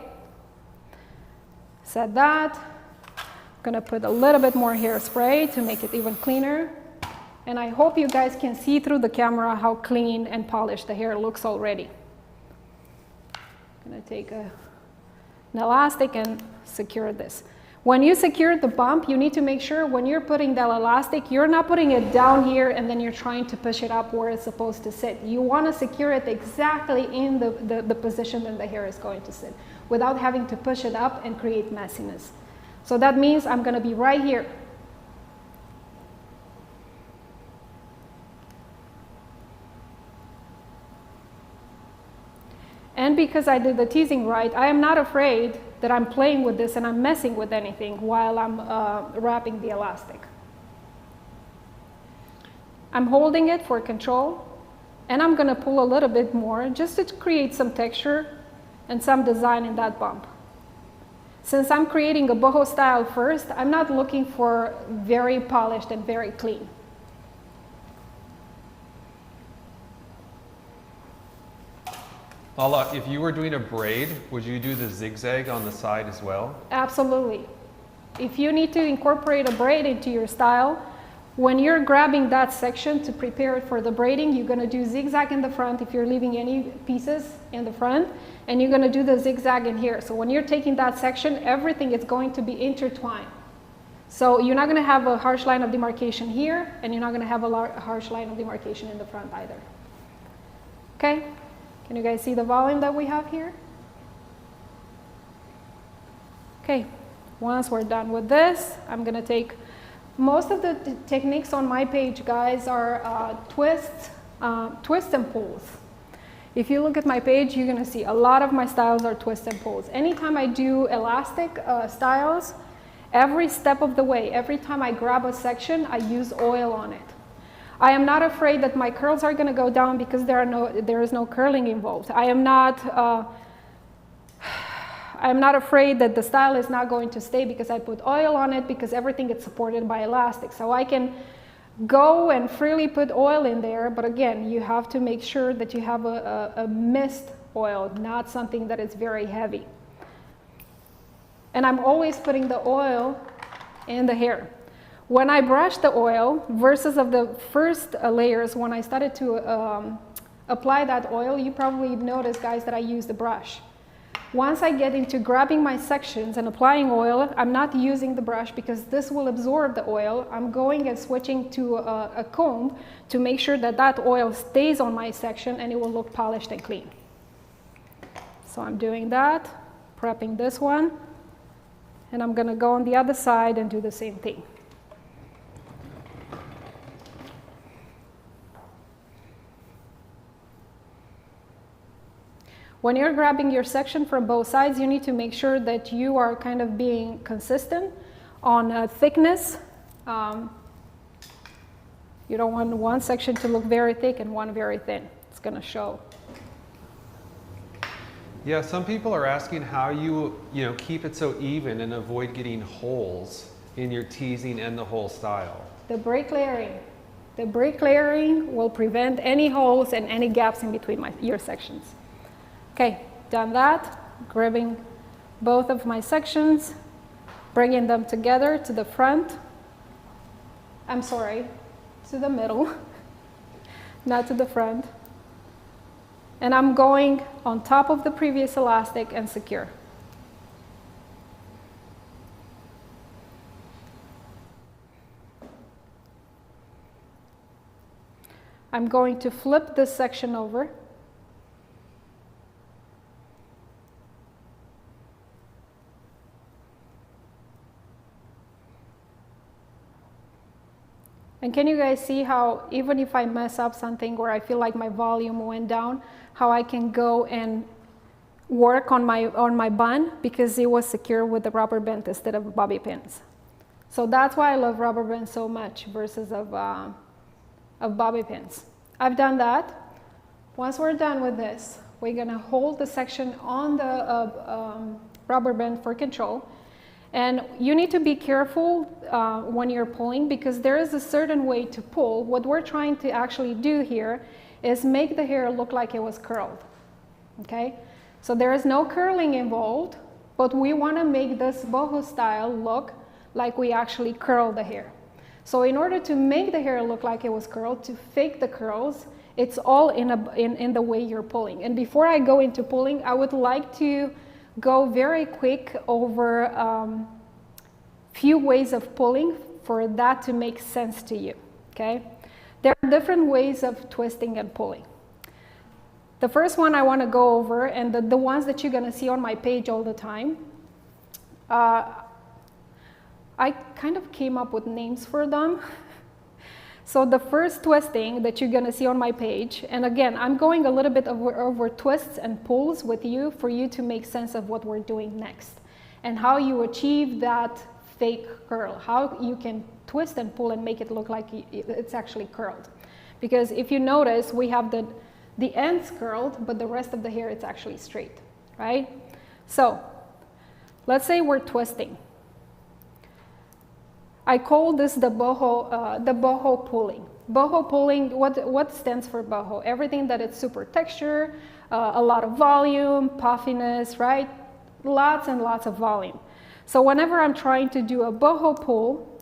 said that. I'm going to put a little bit more hairspray to make it even cleaner. And I hope you guys can see through the camera how clean and polished the hair looks already. I'm going to take an elastic and secure this. When you secure the bump, you need to make sure when you're putting that elastic, you're not putting it down here and then you're trying to push it up where it's supposed to sit. You want to secure it exactly in the position that the hair is going to sit, without having to push it up and create messiness. So that means I'm going to be right here. And because I did the teasing right, I am not afraid that I'm playing with this and I'm messing with anything while I'm wrapping the elastic. I'm holding it for control, and I'm going to pull a little bit more just to create some texture and some design in that bump. Since I'm creating a boho style first, I'm not looking for very polished and very clean. Lala, if you were doing a braid, would you do the zigzag on the side as well? Absolutely. If you need to incorporate a braid into your style, when you're grabbing that section to prepare it for the braiding, you're going to do zigzag in the front if you're leaving any pieces in the front, and you're going to do the zigzag in here. So when you're taking that section, everything is going to be intertwined. So you're not going to have a harsh line of demarcation here, and you're not going to have a harsh line of demarcation in the front either. Okay? Can you guys see the volume that we have here? Okay, once we're done with this, I'm going to take most of the techniques on my page, guys, are twists and pulls. If you look at my page, you're going to see a lot of my styles are twists and pulls. Anytime I do elastic styles, every step of the way, every time I grab a section, I use oil on it. I am not afraid that my curls are going to go down because there is no curling involved. I am not afraid that the style is not going to stay because I put oil on it, because everything is supported by elastic. So I can go and freely put oil in there, but again, you have to make sure that you have a mist oil, not something that is very heavy. And I'm always putting the oil in the hair. When I brush the oil versus of the first layers, when I started to apply that oil, you probably noticed, guys, that I use the brush. Once I get into grabbing my sections and applying oil, I'm not using the brush because this will absorb the oil. I'm going and switching to a comb to make sure that that oil stays on my section and it will look polished and clean. So I'm doing that, prepping this one, and I'm going to go on the other side and do the same thing. When you're grabbing your section from both sides, you need to make sure that you are kind of being consistent on thickness. You don't want one section to look very thick and one very thin. It's going to show. Yeah, some people are asking how you keep it so even and avoid getting holes in your teasing and the whole style. The break layering. The break layering will prevent any holes and any gaps in between your sections. Okay, done that, grabbing both of my sections, bringing them together to the front. I'm sorry, to the middle, not to the front. And I'm going on top of the previous elastic and secure. I'm going to flip this section over. And can you guys see how even if I mess up something or I feel like my volume went down, how I can go and work on my bun because it was secure with the rubber band instead of bobby pins. So that's why I love rubber bands so much versus of bobby pins. I've done that. Once we're done with this, we're gonna hold the section on the rubber band for control. And you need to be careful when you're pulling because there is a certain way to pull. What we're trying to actually do here is make the hair look like it was curled, okay? So there is no curling involved, but we want to make this boho style look like we actually curl the hair. So in order to make the hair look like it was curled, to fake the curls, it's all in the way you're pulling. And before I go into pulling, I would like to go very quick over few ways of pulling for that to make sense to you, okay? There are different ways of twisting and pulling. The first one I want to go over, and the ones that you're going to see on my page all the time, I kind of came up with names for them. So the first twisting that you're gonna see on my page, and again, I'm going a little bit over twists and pulls with you for you to make sense of what we're doing next and how you achieve that fake curl, how you can twist and pull and make it look like it's actually curled. Because if you notice, we have the ends curled, but the rest of the hair is actually straight, right? So let's say we're twisting. I call this the boho pulling. Boho pulling, what stands for boho? Everything that is super texture, a lot of volume, puffiness, right? Lots and lots of volume. So whenever I'm trying to do a boho pull,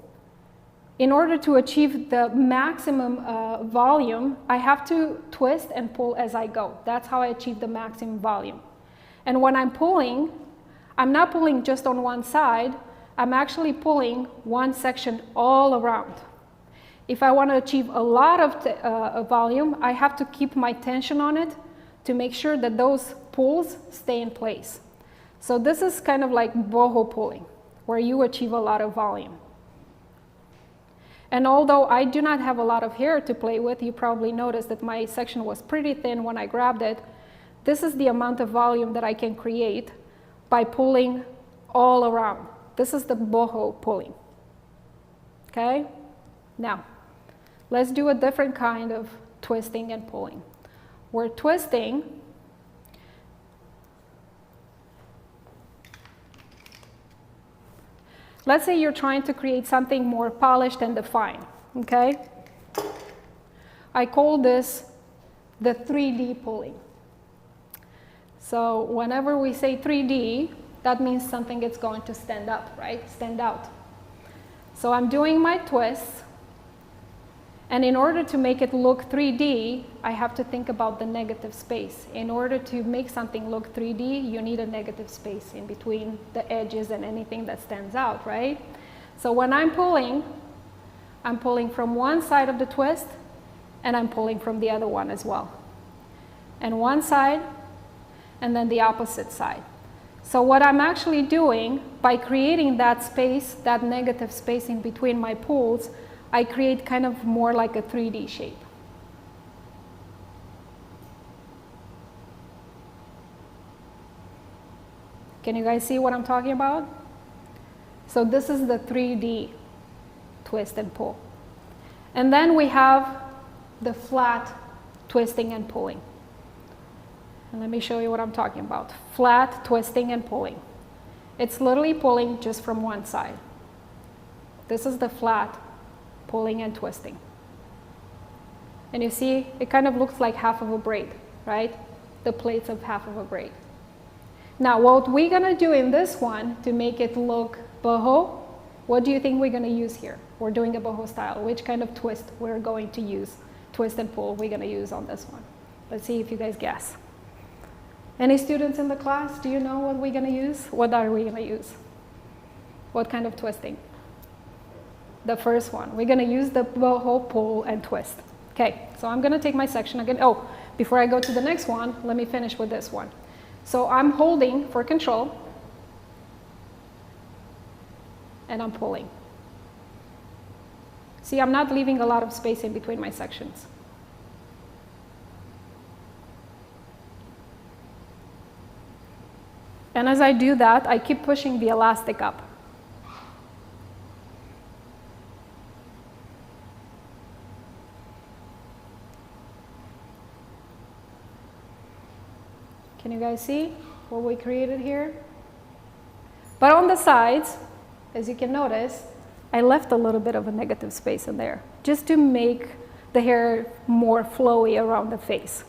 in order to achieve the maximum volume, I have to twist and pull as I go. That's how I achieve the maximum volume. And when I'm pulling, I'm not pulling just on one side, I'm actually pulling one section all around. If I want to achieve a lot of volume, I have to keep my tension on it to make sure that those pulls stay in place. So this is kind of like boho pulling, where you achieve a lot of volume. And although I do not have a lot of hair to play with, you probably noticed that my section was pretty thin when I grabbed it. This is the amount of volume that I can create by pulling all around. This is the boho pulling. Okay? Now, let's do a different kind of twisting and pulling. We're twisting. Let's say you're trying to create something more polished and defined, okay? I call this the 3D pulling. So whenever we say 3D, that means something is going to stand up, right? Stand out. So I'm doing my twists, and in order to make it look 3D, I have to think about the negative space. In order to make something look 3D, you need a negative space in between the edges and anything that stands out, right? So when I'm pulling from one side of the twist, and I'm pulling from the other one as well. And one side, and then the opposite side. So what I'm actually doing, by creating that space, that negative space in between my pulls, I create kind of more like a 3D shape. Can you guys see what I'm talking about? So this is the 3D twist and pull. And then we have the flat twisting and pulling. And let me show you what I'm talking about. Flat twisting and pulling. It's literally pulling just from one side. This is the flat pulling and twisting. And you see, it kind of looks like half of a braid, right? The plates of half of a braid. Now, what we're gonna do in this one to make it look boho, what do you think we're gonna use here? We're doing a boho style. Which kind of twist we're going to use, twist and pull we're gonna use on this one? Let's see if you guys guess. Any students in the class, do you know what we're gonna use? What are we gonna use? What kind of twisting? The first one. We're gonna use the boho pull and twist. Okay, so I'm gonna take my section again. Oh, before I go to the next one, let me finish with this one. So I'm holding for control, and I'm pulling. See, I'm not leaving a lot of space in between my sections. And as I do that, I keep pushing the elastic up. Can you guys see what we created here? But on the sides, as you can notice, I left a little bit of a negative space in there, just to make the hair more flowy around the face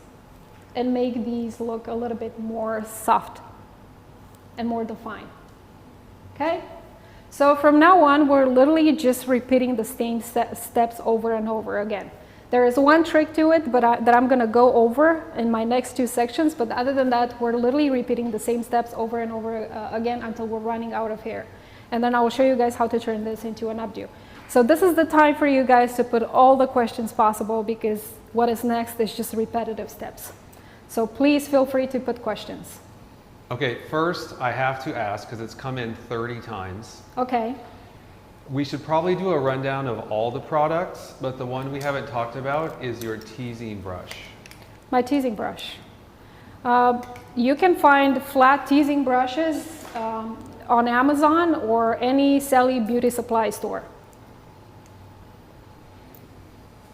and make these look a little bit more soft and more defined. Okay? So from now on, we're literally just repeating the same steps over and over again. There is one trick to it, but that I'm gonna go over in my next two sections, but other than that, we're literally repeating the same steps over and over again until we're running out of hair. And then I will show you guys how to turn this into an updo. So this is the time for you guys to put all the questions possible, because what is next is just repetitive steps. So please feel free to put questions. Okay, first I have to ask, because it's come in 30 times. Okay. We should probably do a rundown of all the products, but the one we haven't talked about is your teasing brush. My teasing brush. You can find flat teasing brushes on Amazon or any Sally beauty supply store.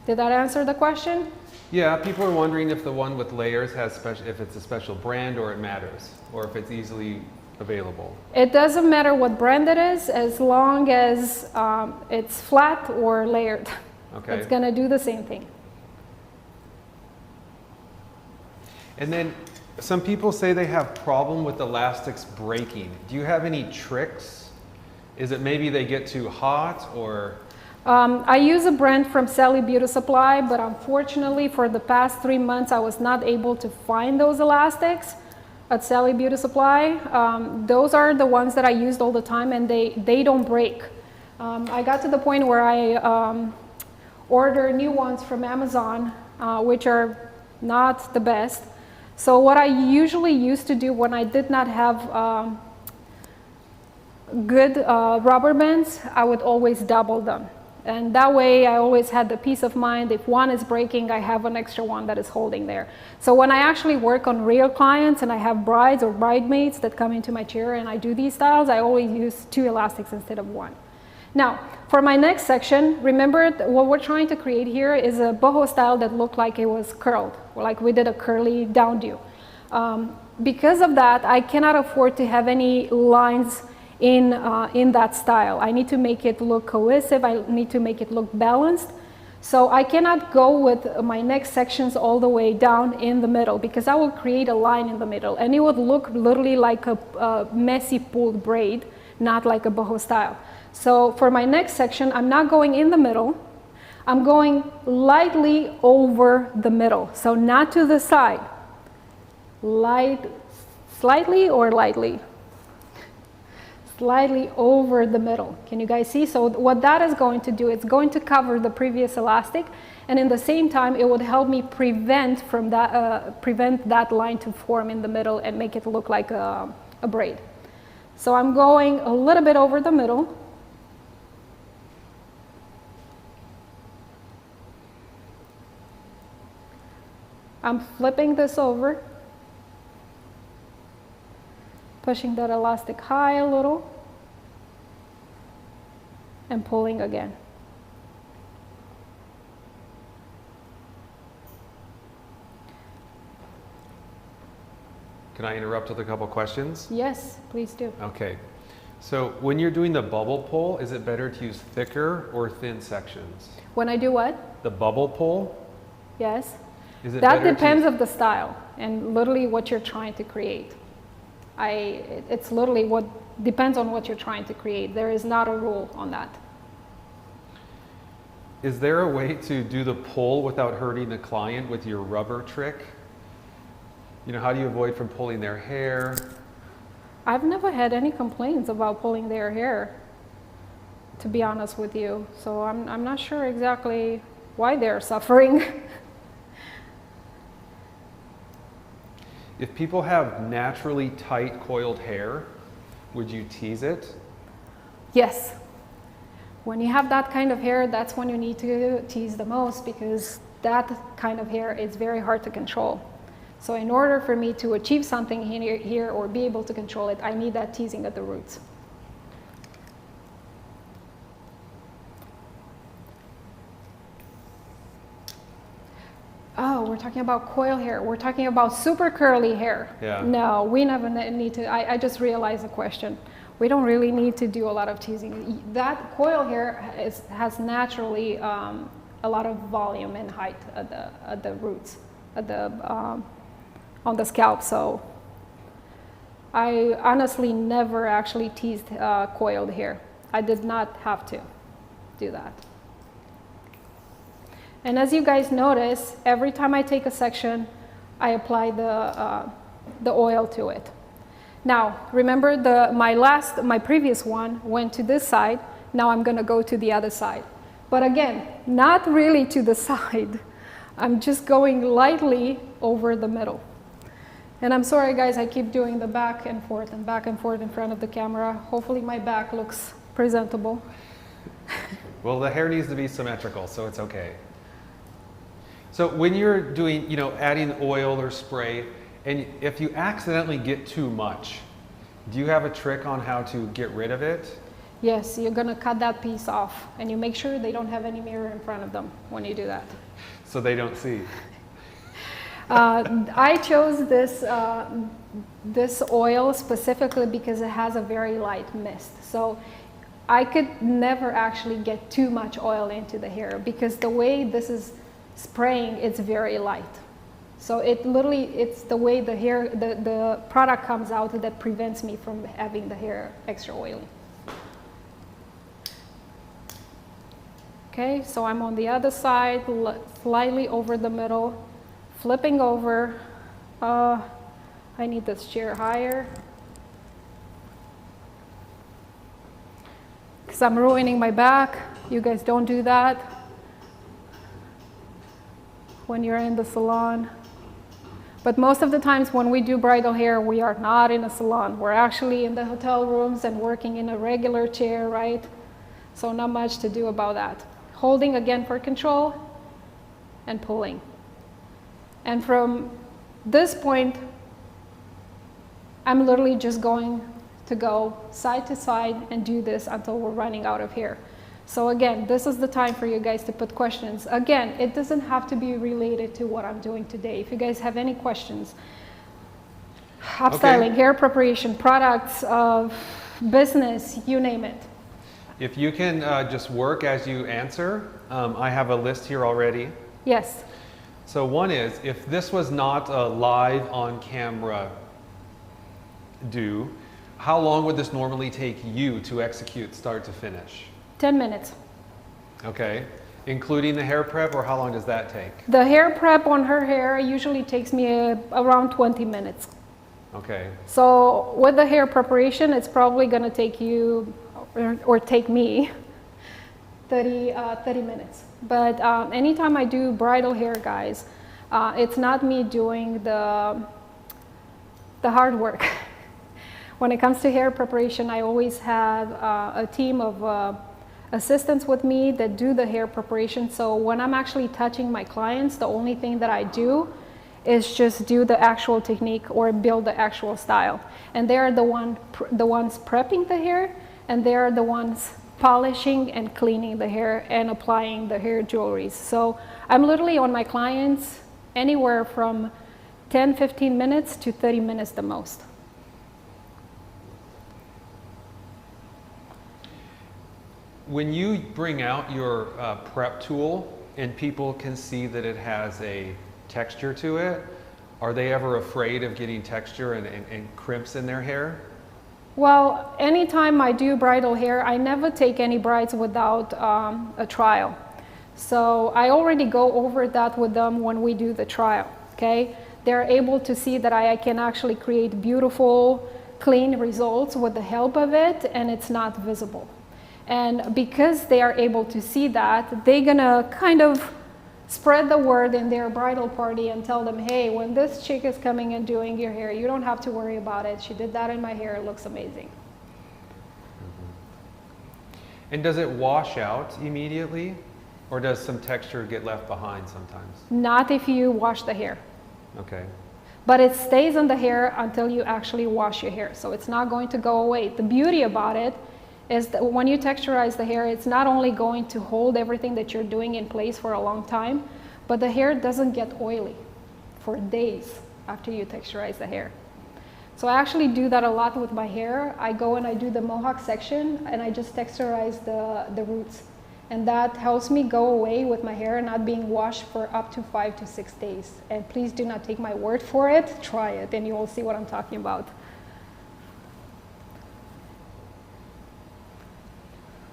Did that answer the question? Yeah, people are wondering if the one with layers has if it's a special brand or it matters, or if it's easily available. It doesn't matter what brand it is, as long as it's flat or layered. Okay. It's gonna do the same thing. And then some people say they have problem with elastics breaking. Do you have any tricks? Is it maybe they get too hot or? I use a brand from Sally Beauty Supply, but unfortunately for the past 3 months I was not able to find those elastics at Sally Beauty Supply. Those are the ones that I used all the time, and they don't break. I got to the point where I order new ones from Amazon, which are not the best. So what I usually used to do when I did not have good rubber bands, I would always double them. And that way I always had the peace of mind, if one is breaking, I have an extra one that is holding there. So when I actually work on real clients and I have brides or bridesmaids that come into my chair and I do these styles, I always use 2 elastics instead of 1. Now, for my next section, remember what we're trying to create here is a boho style that looked like it was curled, like we did a curly downdo. Because of that, I cannot afford to have any lines in that style. I need to make it look cohesive, I need to make it look balanced. So I cannot go with my next sections all the way down in the middle, because I will create a line in the middle and it would look literally like a messy pulled braid, not like a boho style. So for my next section, I'm not going in the middle, I'm going lightly over the middle. So not to the side, slightly or lightly? Slightly over the middle. Can you guys see? So what that is going to do, it's going to cover the previous elastic, and in the same time it would help me prevent that line to form in the middle and make it look like a braid. So I'm going a little bit over the middle. I'm flipping this over, pushing that elastic high a little, and pulling again. Can I interrupt with a couple questions? Yes, please do. Okay. So when you're doing the bubble pull, is it better to use thicker or thin sections? When I do what? The bubble pull? Yes. Is it That better depends of the style and literally what you're trying to create. It's literally what depends on what you're trying to create. There is not a rule on that. Is there a way to do the pull without hurting the client with your rubber trick? You know, how do you avoid from pulling their hair? I've never had any complaints about pulling their hair, to be honest with you. So I'm not sure exactly why they're suffering. If people have naturally tight coiled hair, would you tease it? Yes. When you have that kind of hair, that's when you need to tease the most, because that kind of hair is very hard to control. So in order for me to achieve something here or be able to control it, I need that teasing at the roots. Oh, we're talking about coil hair. We're talking about super curly hair. Yeah. No, we never need to. I just realized the question. We don't really need to do a lot of teasing. That coil hair has naturally a lot of volume and height at the roots, on the scalp. So I honestly never actually teased coiled hair. I did not have to do that. And as you guys notice, every time I take a section, I apply the oil to it. Now, remember my previous one went to this side. Now I'm gonna go to the other side. But again, not really to the side. I'm just going lightly over the middle. And I'm sorry guys, I keep doing the back and forth in front of the camera. Hopefully my back looks presentable. Well, the hair needs to be symmetrical, so it's okay. So when you're doing, adding oil or spray, and if you accidentally get too much, do you have a trick on how to get rid of it? Yes, you're gonna cut that piece off, and you make sure they don't have any mirror in front of them when you do that. So they don't see. I chose this oil specifically because it has a very light mist. So I could never actually get too much oil into the hair because the way this is spraying, it's very light. So it's the way the product comes out that prevents me from having the hair extra oily. Okay, so I'm on the other side, slightly over the middle, flipping over. I need this chair higher because I'm ruining my back. You guys don't do that when you're in the salon. But most of the times when we do bridal hair, we are not in a salon. We're actually in the hotel rooms and working in a regular chair, right? So not much to do about that. Holding again for control and pulling. And from this point, I'm literally just going to go side to side and do this until we're running out of hair. So again, this is the time for you guys to put questions. Again, it doesn't have to be related to what I'm doing today. If you guys have any questions, upstyling, hair preparation, products, business, you name it. If you can just work as you answer, I have a list here already. Yes. So one is, if this was not a live on camera do, how long would this normally take you to execute start to finish? 10 minutes. Okay. Including the hair prep, or how long does that take? The hair prep on her hair usually takes me around 20 minutes. Okay. So with the hair preparation, it's probably going to take you, or take me, 30 minutes. But anytime I do bridal hair, guys, it's not me doing the hard work. When it comes to hair preparation, I always have a team of assistants with me that do the hair preparation. So when I'm actually touching my clients, the only thing that I do is just do the actual technique or build the actual style. And they're the ones prepping the hair, and they're the ones polishing and cleaning the hair and applying the hair jewelries. So I'm literally on my clients anywhere from 10-15 minutes to 30 minutes the most. When you bring out your prep tool and people can see that it has a texture to it, are they ever afraid of getting texture and crimps in their hair? Well, anytime I do bridal hair, I never take any brides without a trial. So I already go over that with them when we do the trial, okay? They're able to see that I can actually create beautiful, clean results with the help of it, and it's not visible. And because they are able to see that, they're gonna kind of spread the word in their bridal party and tell them, hey, when this chick is coming and doing your hair, you don't have to worry about it. She did that in my hair, it looks amazing. And does it wash out immediately, or does some texture get left behind sometimes? Not if you wash the hair. Okay. But it stays on the hair until you actually wash your hair. So it's not going to go away. The beauty about it is that when you texturize the hair, it's not only going to hold everything that you're doing in place for a long time, but the hair doesn't get oily for days after you texturize the hair. So I actually do that a lot with my hair. I go and I do the mohawk section and I just texturize the roots. And that helps me go away with my hair not being washed for up to 5 to 6 days. And please do not take my word for it, try it and you will see what I'm talking about.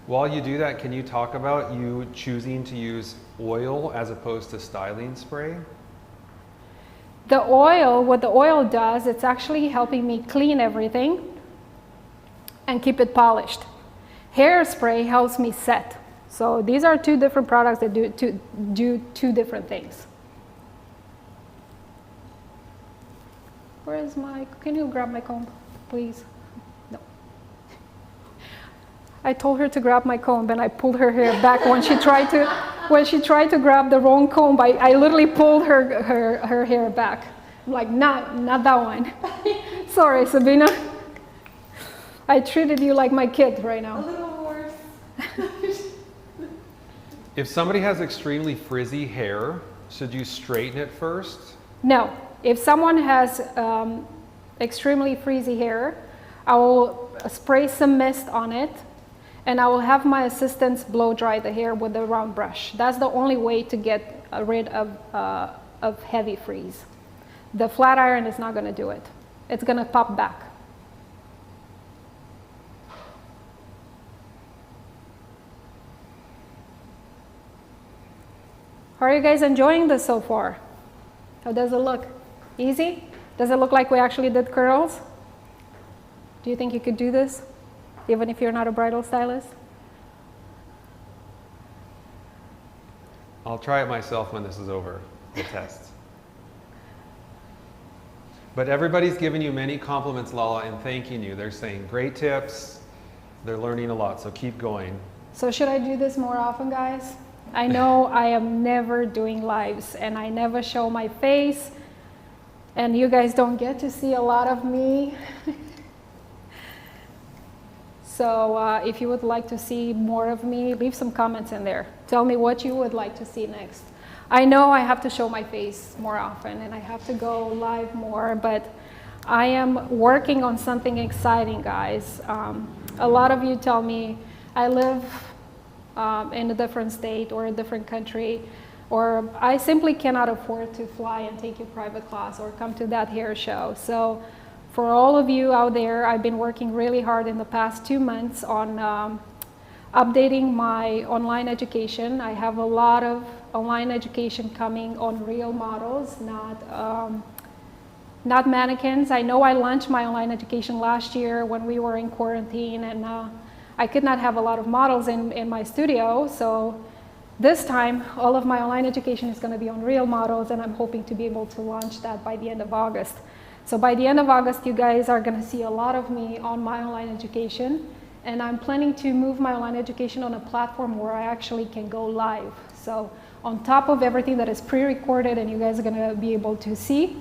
While you do that, can you talk about you choosing to use oil as opposed to styling spray? The oil, what the oil does, it's actually helping me clean everything and keep it polished. Hairspray helps me set. So these are two different products that do two different things. Where is my, can you grab my comb, please? No. I told her to grab my comb, and I pulled her hair back when she tried to grab the wrong comb. I literally pulled her hair back. I'm like, not that one. Sorry, Sabina. I treated you like my kid right now. A little worse. If somebody has extremely frizzy hair, should you straighten it first? No. If someone has extremely frizzy hair, I will spray some mist on it, and I will have my assistants blow dry the hair with a round brush. That's the only way to get rid of heavy frizz. The flat iron is not going to do it. It's going to pop back. How are you guys enjoying this so far? How does it look? Easy? Does it look like we actually did curls? Do you think you could do this, even if you're not a bridal stylist? I'll try it myself when this is over, the test. But everybody's giving you many compliments, Lala, and thanking you. They're saying great tips. They're learning a lot, so keep going. So should I do this more often, guys? I know I am never doing lives, and I never show my face, and you guys don't get to see a lot of me. So if you would like to see more of me, leave some comments in there. Tell me what you would like to see next. I know I have to show my face more often, and I have to go live more, but I am working on something exciting, guys. A lot of you tell me I live in a different state or a different country, or I simply cannot afford to fly and take your private class or come to that hair show. So for all of you out there, I've been working really hard in the past 2 months on updating my online education. I have a lot of online education coming on real models, not mannequins. I know I launched my online education last year when we were in quarantine, and I could not have a lot of models in my studio. So this time, all of my online education is going to be on real models, and I'm hoping to be able to launch that by the end of August. So by the end of August, you guys are going to see a lot of me on my online education. And I'm planning to move my online education on a platform where I actually can go live. So on top of everything that is pre-recorded and you guys are going to be able to see,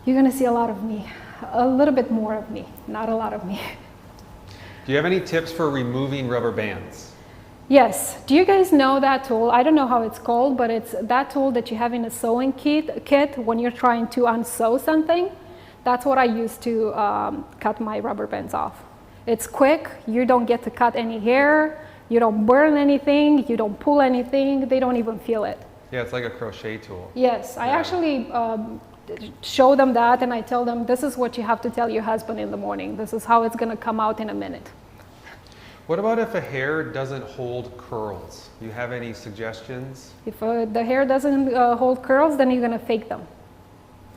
you're going to see a lot of me, a little bit more of me, not a lot of me. Do you have any tips for removing rubber bands? Yes. Do you guys know that tool? I don't know how it's called, but it's that tool that you have in a sewing kit when you're trying to unsew something. That's what I use to cut my rubber bands off. It's quick, you don't get to cut any hair, you don't burn anything, you don't pull anything, they don't even feel it. Yeah, it's like a crochet tool. Yes, Yeah. I actually show them that, and I tell them, this is what you have to tell your husband in the morning. This is how it's gonna come out in a minute. What about if a hair doesn't hold curls? Do you have any suggestions? If the hair doesn't hold curls, then you're gonna fake them,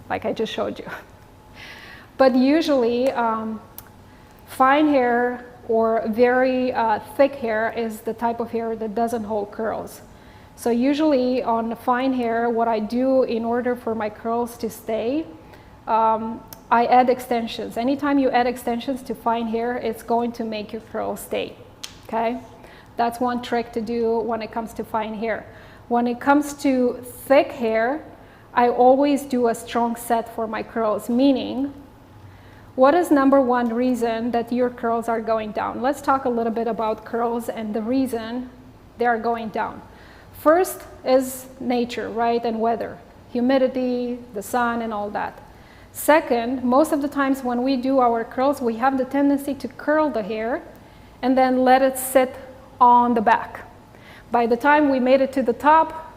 like I just showed you. But usually, fine hair or very thick hair is the type of hair that doesn't hold curls. So usually on fine hair, what I do in order for my curls to stay, I add extensions. Anytime you add extensions to fine hair, it's going to make your curls stay, okay? That's one trick to do when it comes to fine hair. When it comes to thick hair, I always do a strong set for my curls, meaning, what is number one reason that your curls are going down? Let's talk a little bit about curls and the reason they are going down. First is nature, right, and weather, humidity, the sun, and all that. Second, most of the times when we do our curls, we have the tendency to curl the hair and then let it sit on the back. By the time we made it to the top,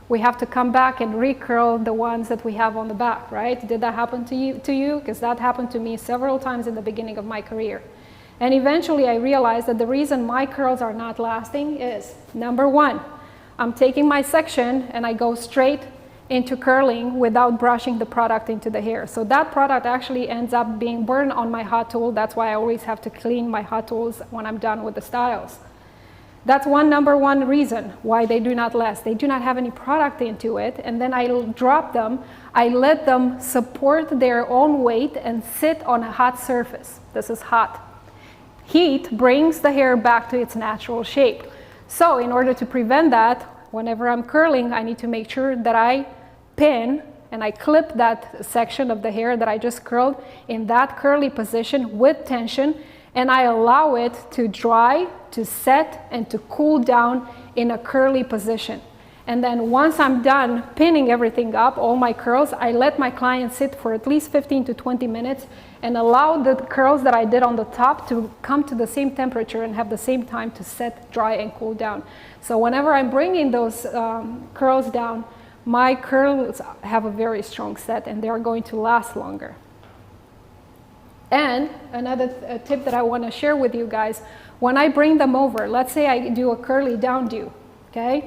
we have to come back and recurl the ones that we have on the back, right? Did that happen to you? Because that happened to me several times in the beginning of my career. And eventually I realized that the reason my curls are not lasting is, number one, I'm taking my section and I go straight into curling without brushing the product into the hair. So that product actually ends up being burned on my hot tool. That's why I always have to clean my hot tools when I'm done with the styles. That's number one reason why they do not last. They do not have any product into it, and then I drop them. I let them support their own weight and sit on a hot surface. This is hot. heat brings the hair back to its natural shape. So in order to prevent that, whenever I'm curling, I need to make sure that I pin and I clip that section of the hair that I just curled in that curly position with tension, and I allow it to dry, to set, and to cool down in a curly position. And then once I'm done pinning everything up, all my curls, I let my client sit for at least 15 to 20 minutes and allow the curls that I did on the top to come to the same temperature and have the same time to set, dry, and cool down. So whenever I'm bringing those curls down, my curls have a very strong set and they are going to last longer. And another tip that I want to share with you guys, when I bring them over, let's say I do a curly down do, okay?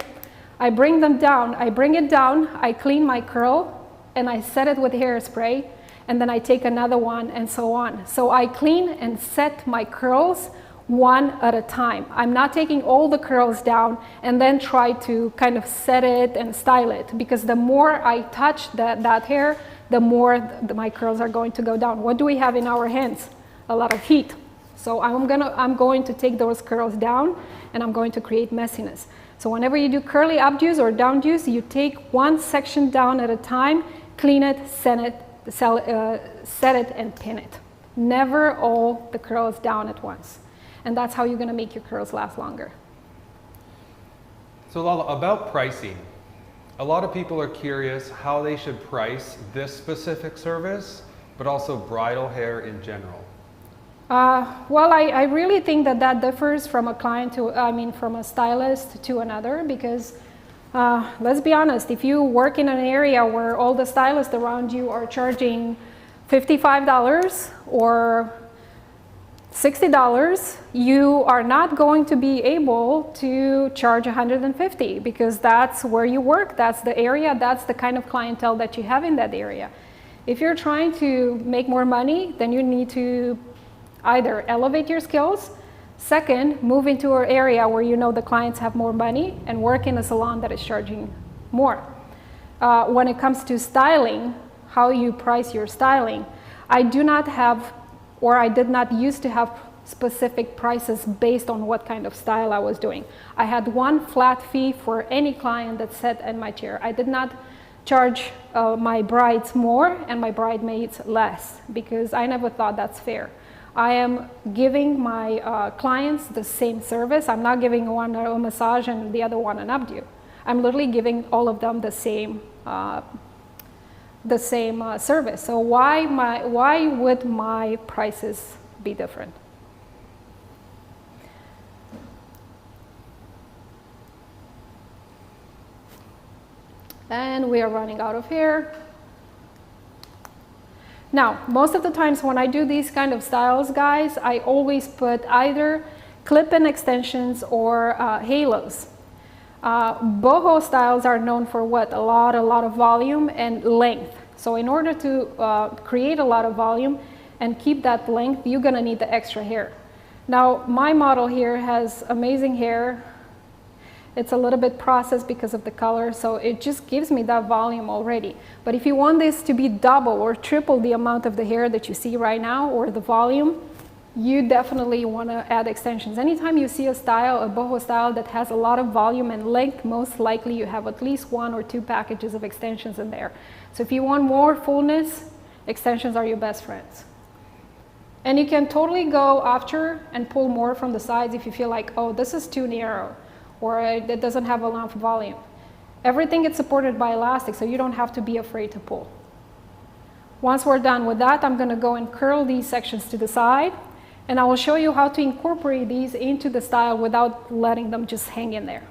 I bring them down, I bring it down, I clean my curl, and I set it with hairspray, and then I take another one, and so on. So I clean and set my curls one at a time. I'm not taking all the curls down and then try to kind of set it and style it, because the more I touch that hair, the more my curls are going to go down. What do we have in our hands? A lot of heat. So I'm going to take those curls down and I'm going to create messiness. So whenever you do curly updos or downdos, you take one section down at a time, clean it, set it, and pin it. Never all the curls down at once. And that's how you're going to make your curls last longer. So Lala, about pricing. A lot of people are curious how they should price this specific service, but also bridal hair in general. Well, I really think that differs from a client to, from a stylist to another, because let's be honest, if you work in an area where all the stylists around you are charging $55 or $60, you are not going to be able to charge $150, because that's where you work, that's the area, that's the kind of clientele that you have in that area. If you're trying to make more money, then you need to either elevate your skills, second, move into an area where you know the clients have more money, and work in a salon that is charging more. When it comes to styling, how you price your styling, I do not have, or I did not used to have specific prices based on what kind of style I was doing. I had one flat fee for any client that sat in my chair. I did not charge my brides more and my bridesmaids less, because I never thought that's fair. I am giving my clients the same service. I'm not giving one a massage and the other one an updo. I'm literally giving all of them the same service. So why would my prices be different? And we are running out of hair. Now, most of the times when I do these kind of styles, guys, I always put either clip-in extensions or halos. Boho styles are known for what? A lot of volume and length. So in order to create a lot of volume and keep that length, you're gonna need the extra hair. Now, my model here has amazing hair. It's a little bit processed because of the color, so it just gives me that volume already. But if you want this to be double or triple the amount of the hair that you see right now, or the volume, you definitely want to add extensions. Anytime you see a style, a boho style that has a lot of volume and length, most likely you have at least 1 or 2 packages of extensions in there. So if you want more fullness, extensions are your best friends. And you can totally go after and pull more from the sides if you feel like, oh, this is too narrow, or it doesn't have enough volume. Everything is supported by elastic, so you don't have to be afraid to pull. Once we're done with that, I'm gonna go and curl these sections to the side, and I will show you how to incorporate these into the style without letting them just hang in there.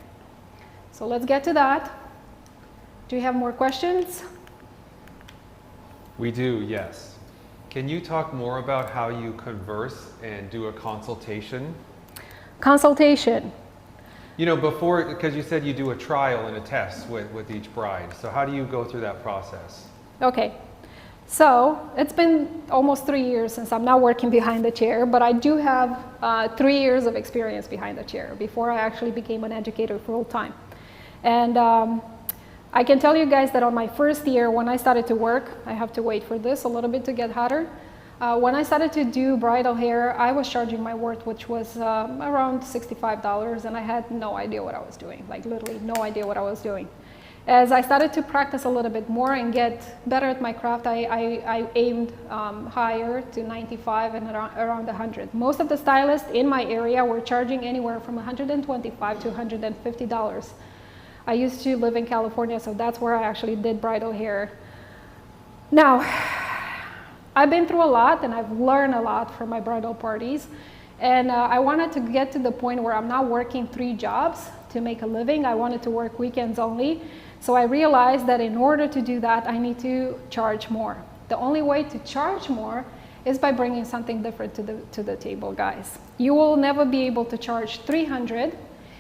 So let's get to that. Do you have more questions? We do, yes. Can you talk more about how you converse and do a consultation? Consultation. You know, before, because you said you do a trial and a test with each bride. So how do you go through that process? Okay, so it's been almost 3 years since I'm now working behind the chair, but I do have 3 years of experience behind the chair before I actually became an educator full time. And I can tell you guys that on my first year when I started to work, I have to wait for this a little bit to get hotter. When I started to do bridal hair, I was charging my worth, which was around $65, and I had no idea what I was doing, like literally no idea what I was doing. As I started to practice a little bit more and get better at my craft, I aimed higher to 95 and around 100. Most of the stylists in my area were charging anywhere from $125 to $150. I used to live in California, so that's where I actually did bridal hair. Now, I've been through a lot and I've learned a lot from my bridal parties, and I wanted to get to the point where I'm not working 3 jobs to make a living. I wanted to work weekends only. So I realized that in order to do that, I need to charge more. The only way to charge more is by bringing something different to the table, guys. You will never be able to charge $300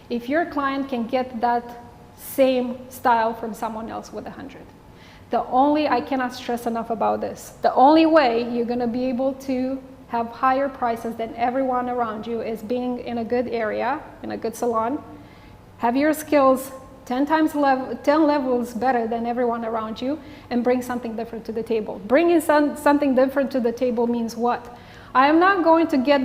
if your client can get that same style from someone else with $100. I cannot stress enough about this. The only way you're gonna be able to have higher prices than everyone around you is being in a good area, in a good salon, have your skills 10 levels better than everyone around you, and bring something different to the table. Bringing something different to the table means what? I am not going to get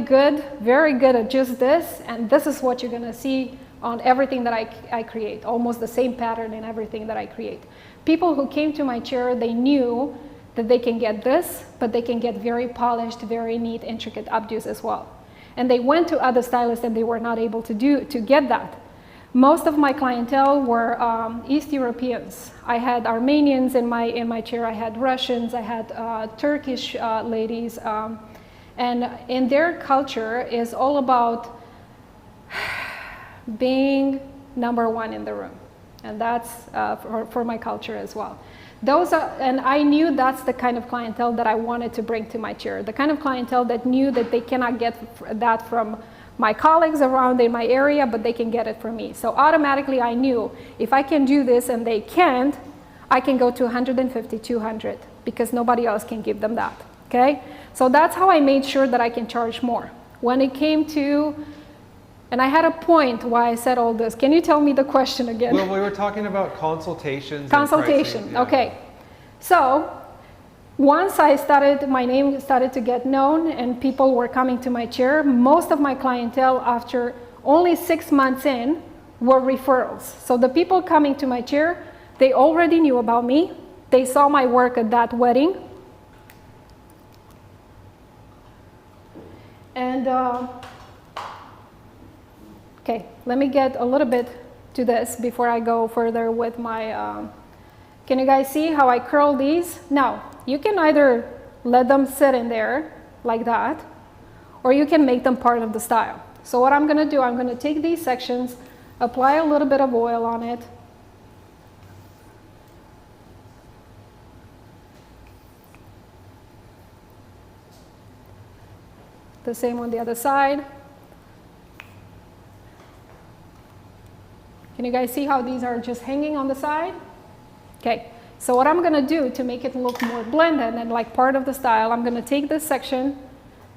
very good at just this, and this is what you're gonna see on everything that I create, almost the same pattern in everything that I create. People who came to my chair, they knew that they can get this, but they can get very polished, very neat, intricate updos as well. And they went to other stylists and they were not able to get that. Most of my clientele were East Europeans. I had Armenians in my chair, I had Russians, I had Turkish ladies, and in their culture is all about being #1 in the room, and that's for my culture as well. And I knew that's the kind of clientele that I wanted to bring to my chair, the kind of clientele that knew that they cannot get that from my colleagues around in my area, but they can get it from me. So automatically I knew if I can do this and they can't, I can go to 150, 200, because nobody else can give them that, okay? So that's how I made sure that I can charge more. When it came to, and I had a point why I said all this. Can you tell me the question again? Well, we were talking about consultations. Consultation, and pricing, yeah. Okay. So once my name started to get known and people were coming to my chair, most of my clientele after only 6 months in were referrals. So the people coming to my chair, they already knew about me. They saw my work at that wedding. And okay, let me get a little bit to this before I go further with my, can you guys see how I curl these? Now, you can either let them sit in there like that, or you can make them part of the style. So what I'm gonna do, I'm gonna take these sections, apply a little bit of oil on it, the same on the other side. Can you guys see how these are just hanging on the side? Okay, so what I'm gonna do to make it look more blended and like part of the style, I'm gonna take this section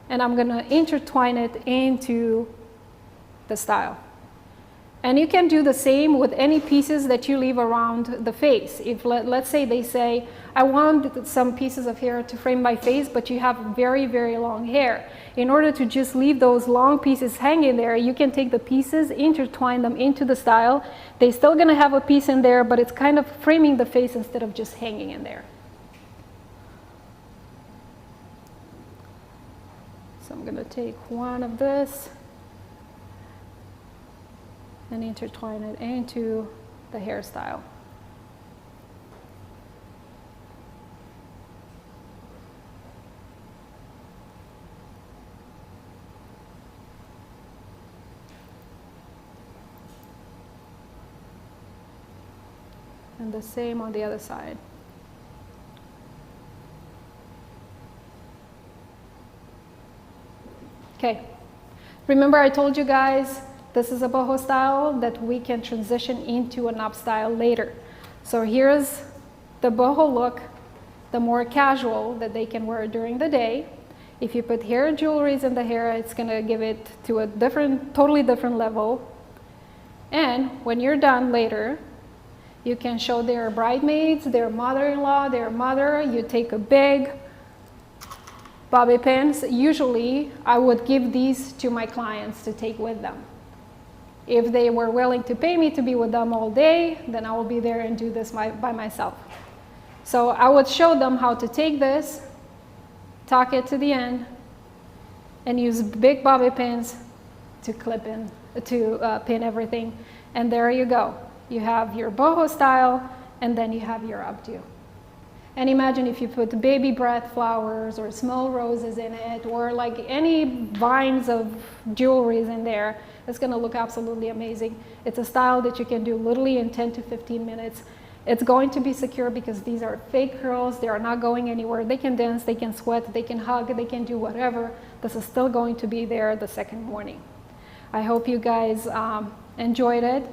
and I'm gonna intertwine it into the style. And you can do the same with any pieces that you leave around the face. If let's say they say, I want some pieces of hair to frame my face, but you have very, very long hair. In order to just leave those long pieces hanging there, you can take the pieces, intertwine them into the style. They're still gonna have a piece in there, but it's kind of framing the face instead of just hanging in there. So I'm gonna take one of this and intertwine it into the hairstyle. And the same on the other side. Okay, remember I told you guys this is a boho style that we can transition into an up style later. So here's the boho look, the more casual that they can wear during the day. If you put hair jewelries in the hair, it's gonna give it to a totally different level. And when you're done later, you can show their bridesmaids, their mother-in-law, their mother. You take a big bobby pins. Usually I would give these to my clients to take with them. If they were willing to pay me to be with them all day, then I will be there and do this by myself. So I would show them how to take this, tuck it to the end, and use big bobby pins to clip in, to pin everything. And there you go. You have your boho style, and then you have your updo. And imagine if you put baby breath flowers or small roses in it, or like any vines of jewelries in there. It's going to look absolutely amazing. It's a style that you can do literally in 10 to 15 minutes. It's going to be secure because these are fake curls. They are not going anywhere. They can dance, they can sweat, they can hug, they can do whatever. This is still going to be there the second morning. I hope you guys enjoyed it.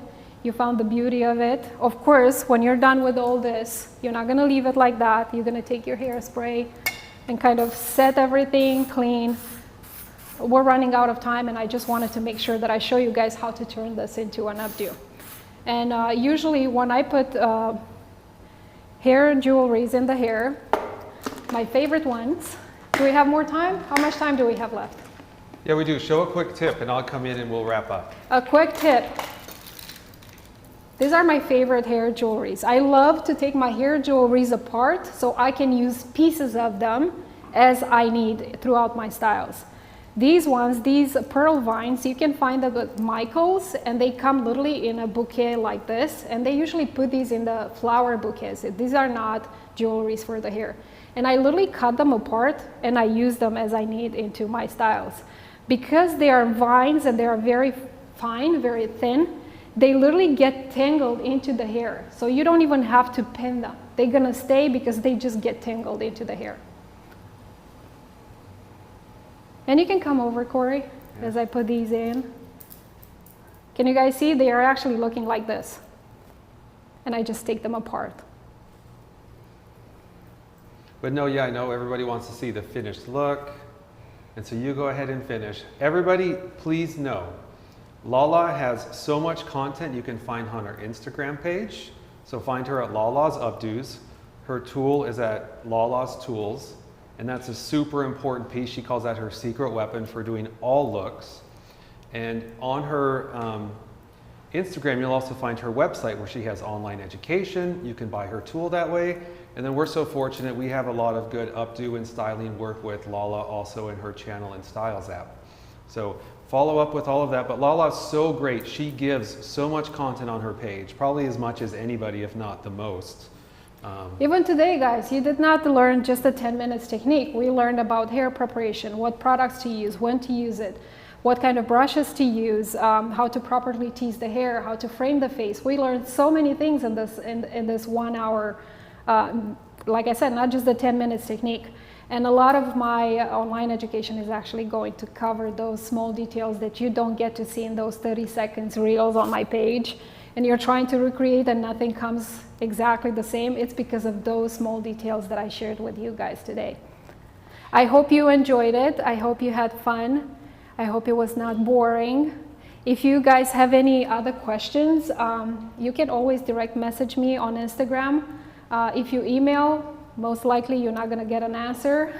You found the beauty of it. Of course, when you're done with all this, you're not going to leave it like that. You're going to take your hairspray and kind of set everything clean. We're running out of time, and I just wanted to make sure that I show you guys how to turn this into an updo. And usually when I put hair jewelries in the hair, my favorite ones, do we have more time? How much time do we have left? Yeah, we do. Show a quick tip and I'll come in and we'll wrap up. A quick tip. These are my favorite hair jewelries. I love to take my hair jewelries apart so I can use pieces of them as I need throughout my styles. These ones, these pearl vines, you can find them at Michael's, and they come literally in a bouquet like this, and they usually put these in the flower bouquets. These are not jewelries for the hair. And I literally cut them apart and I use them as I need into my styles. Because they are vines and they are very fine, very thin, they literally get tangled into the hair. So you don't even have to pin them. They're gonna stay because they just get tangled into the hair. And you can come over, Corey, as I put these in. Can you guys see? They are actually looking like this. And I just take them apart. But no, yeah, I know everybody wants to see the finished look. And so you go ahead and finish. Everybody, please know, Lala has so much content you can find on her Instagram page. So find her at LalasUpdos. Her tool is at Lala's Tools. And that's a super important piece. She calls that her secret weapon for doing all looks. And on her Instagram, you'll also find her website where she has online education. You can buy her tool that way. And then we're so fortunate, we have a lot of good updo and styling work with Lala also in her channel and Stylez app. So follow up with all of that. But Lala's so great. She gives so much content on her page, probably as much as anybody, if not the most. Even today, guys, you did not learn just a 10 minutes technique. We learned about hair preparation, what products to use, when to use it, what kind of brushes to use, how to properly tease the hair, how to frame the face. We learned so many things in this 1 hour, like I said, not just the 10 minutes technique. And a lot of my online education is actually going to cover those small details that you don't get to see in those 30 seconds reels on my page. And you're trying to recreate and nothing comes exactly the same. It's because of those small details that I shared with you guys today. I hope you enjoyed it. I hope you had fun. I hope it was not boring. If you guys have any other questions, you can always direct message me on Instagram. If you email, most likely you're not gonna get an answer.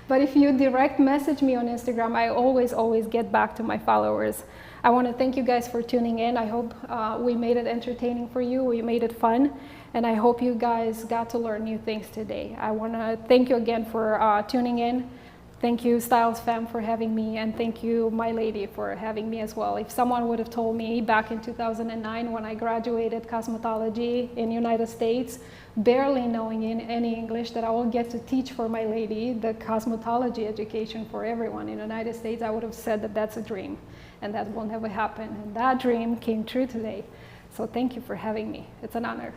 But if you direct message me on Instagram, I always get back to my followers. I want to thank you guys for tuning in. I hope we made it entertaining for you. We made it fun. And I hope you guys got to learn new things today. I want to thank you again for tuning in. Thank you, Stylez fam, for having me. And thank you, Milady, for having me as well. If someone would have told me back in 2009 when I graduated cosmetology in the United States, barely knowing any English, that I will get to teach for Milady the cosmetology education for everyone in the United States, I would have said that that's a dream. And that will never happen. And that dream came true today. So thank you for having me. It's an honor.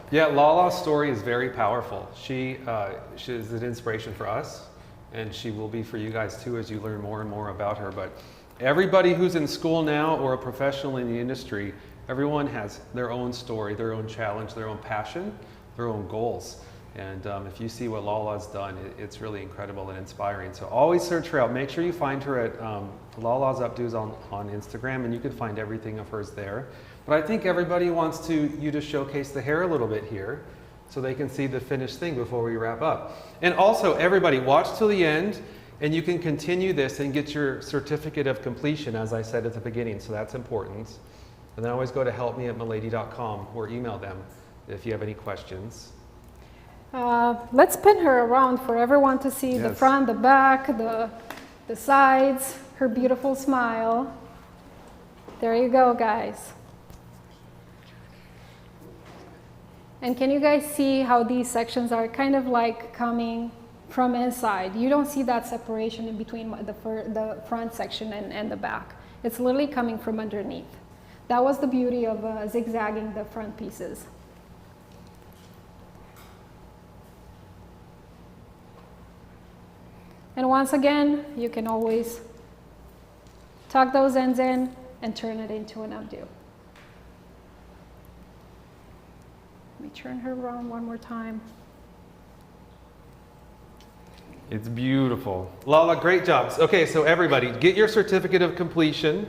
Yeah, Lala's story is very powerful. She is an inspiration for us, and she will be for you guys too as you learn more and more about her. But everybody who's in school now or a professional in the industry, everyone has their own story, their own challenge, their own passion, their own goals. And if you see what Lala's done, it's really incredible and inspiring. So always search her out. Make sure you find her at LalasUpdos on Instagram, and you can find everything of hers there. But I think everybody wants you to showcase the hair a little bit here. so they can see the finished thing before we wrap up. And also, everybody, watch till the end, and you can continue this and get your certificate of completion, as I said at the beginning, so that's important. And then always go to helpme@milady.com or email them if you have any questions. Let's spin her around for everyone to see the Yes. front, the back, the sides, her beautiful smile. There you go, guys. And can you guys see how these sections are kind of like coming from inside? You don't see that separation in between the front section and the back. It's literally coming from underneath. That was the beauty of zigzagging the front pieces. And once again, you can always tuck those ends in and turn it into an updo. Let me turn her around one more time. It's beautiful. Lala, great jobs. Okay, so everybody, get your certificate of completion.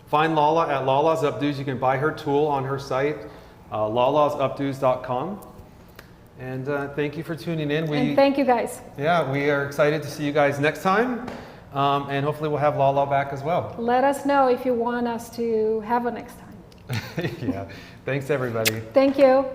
Find Lala at LalasUpdos. You can buy her tool on her site, LalasUpdos.com. And thank you for tuning in. And thank you, guys. Yeah, we are excited to see you guys next time. And hopefully we'll have Lala back as well. Let us know if you want us to have a next time. Yeah, thanks everybody. Thank you.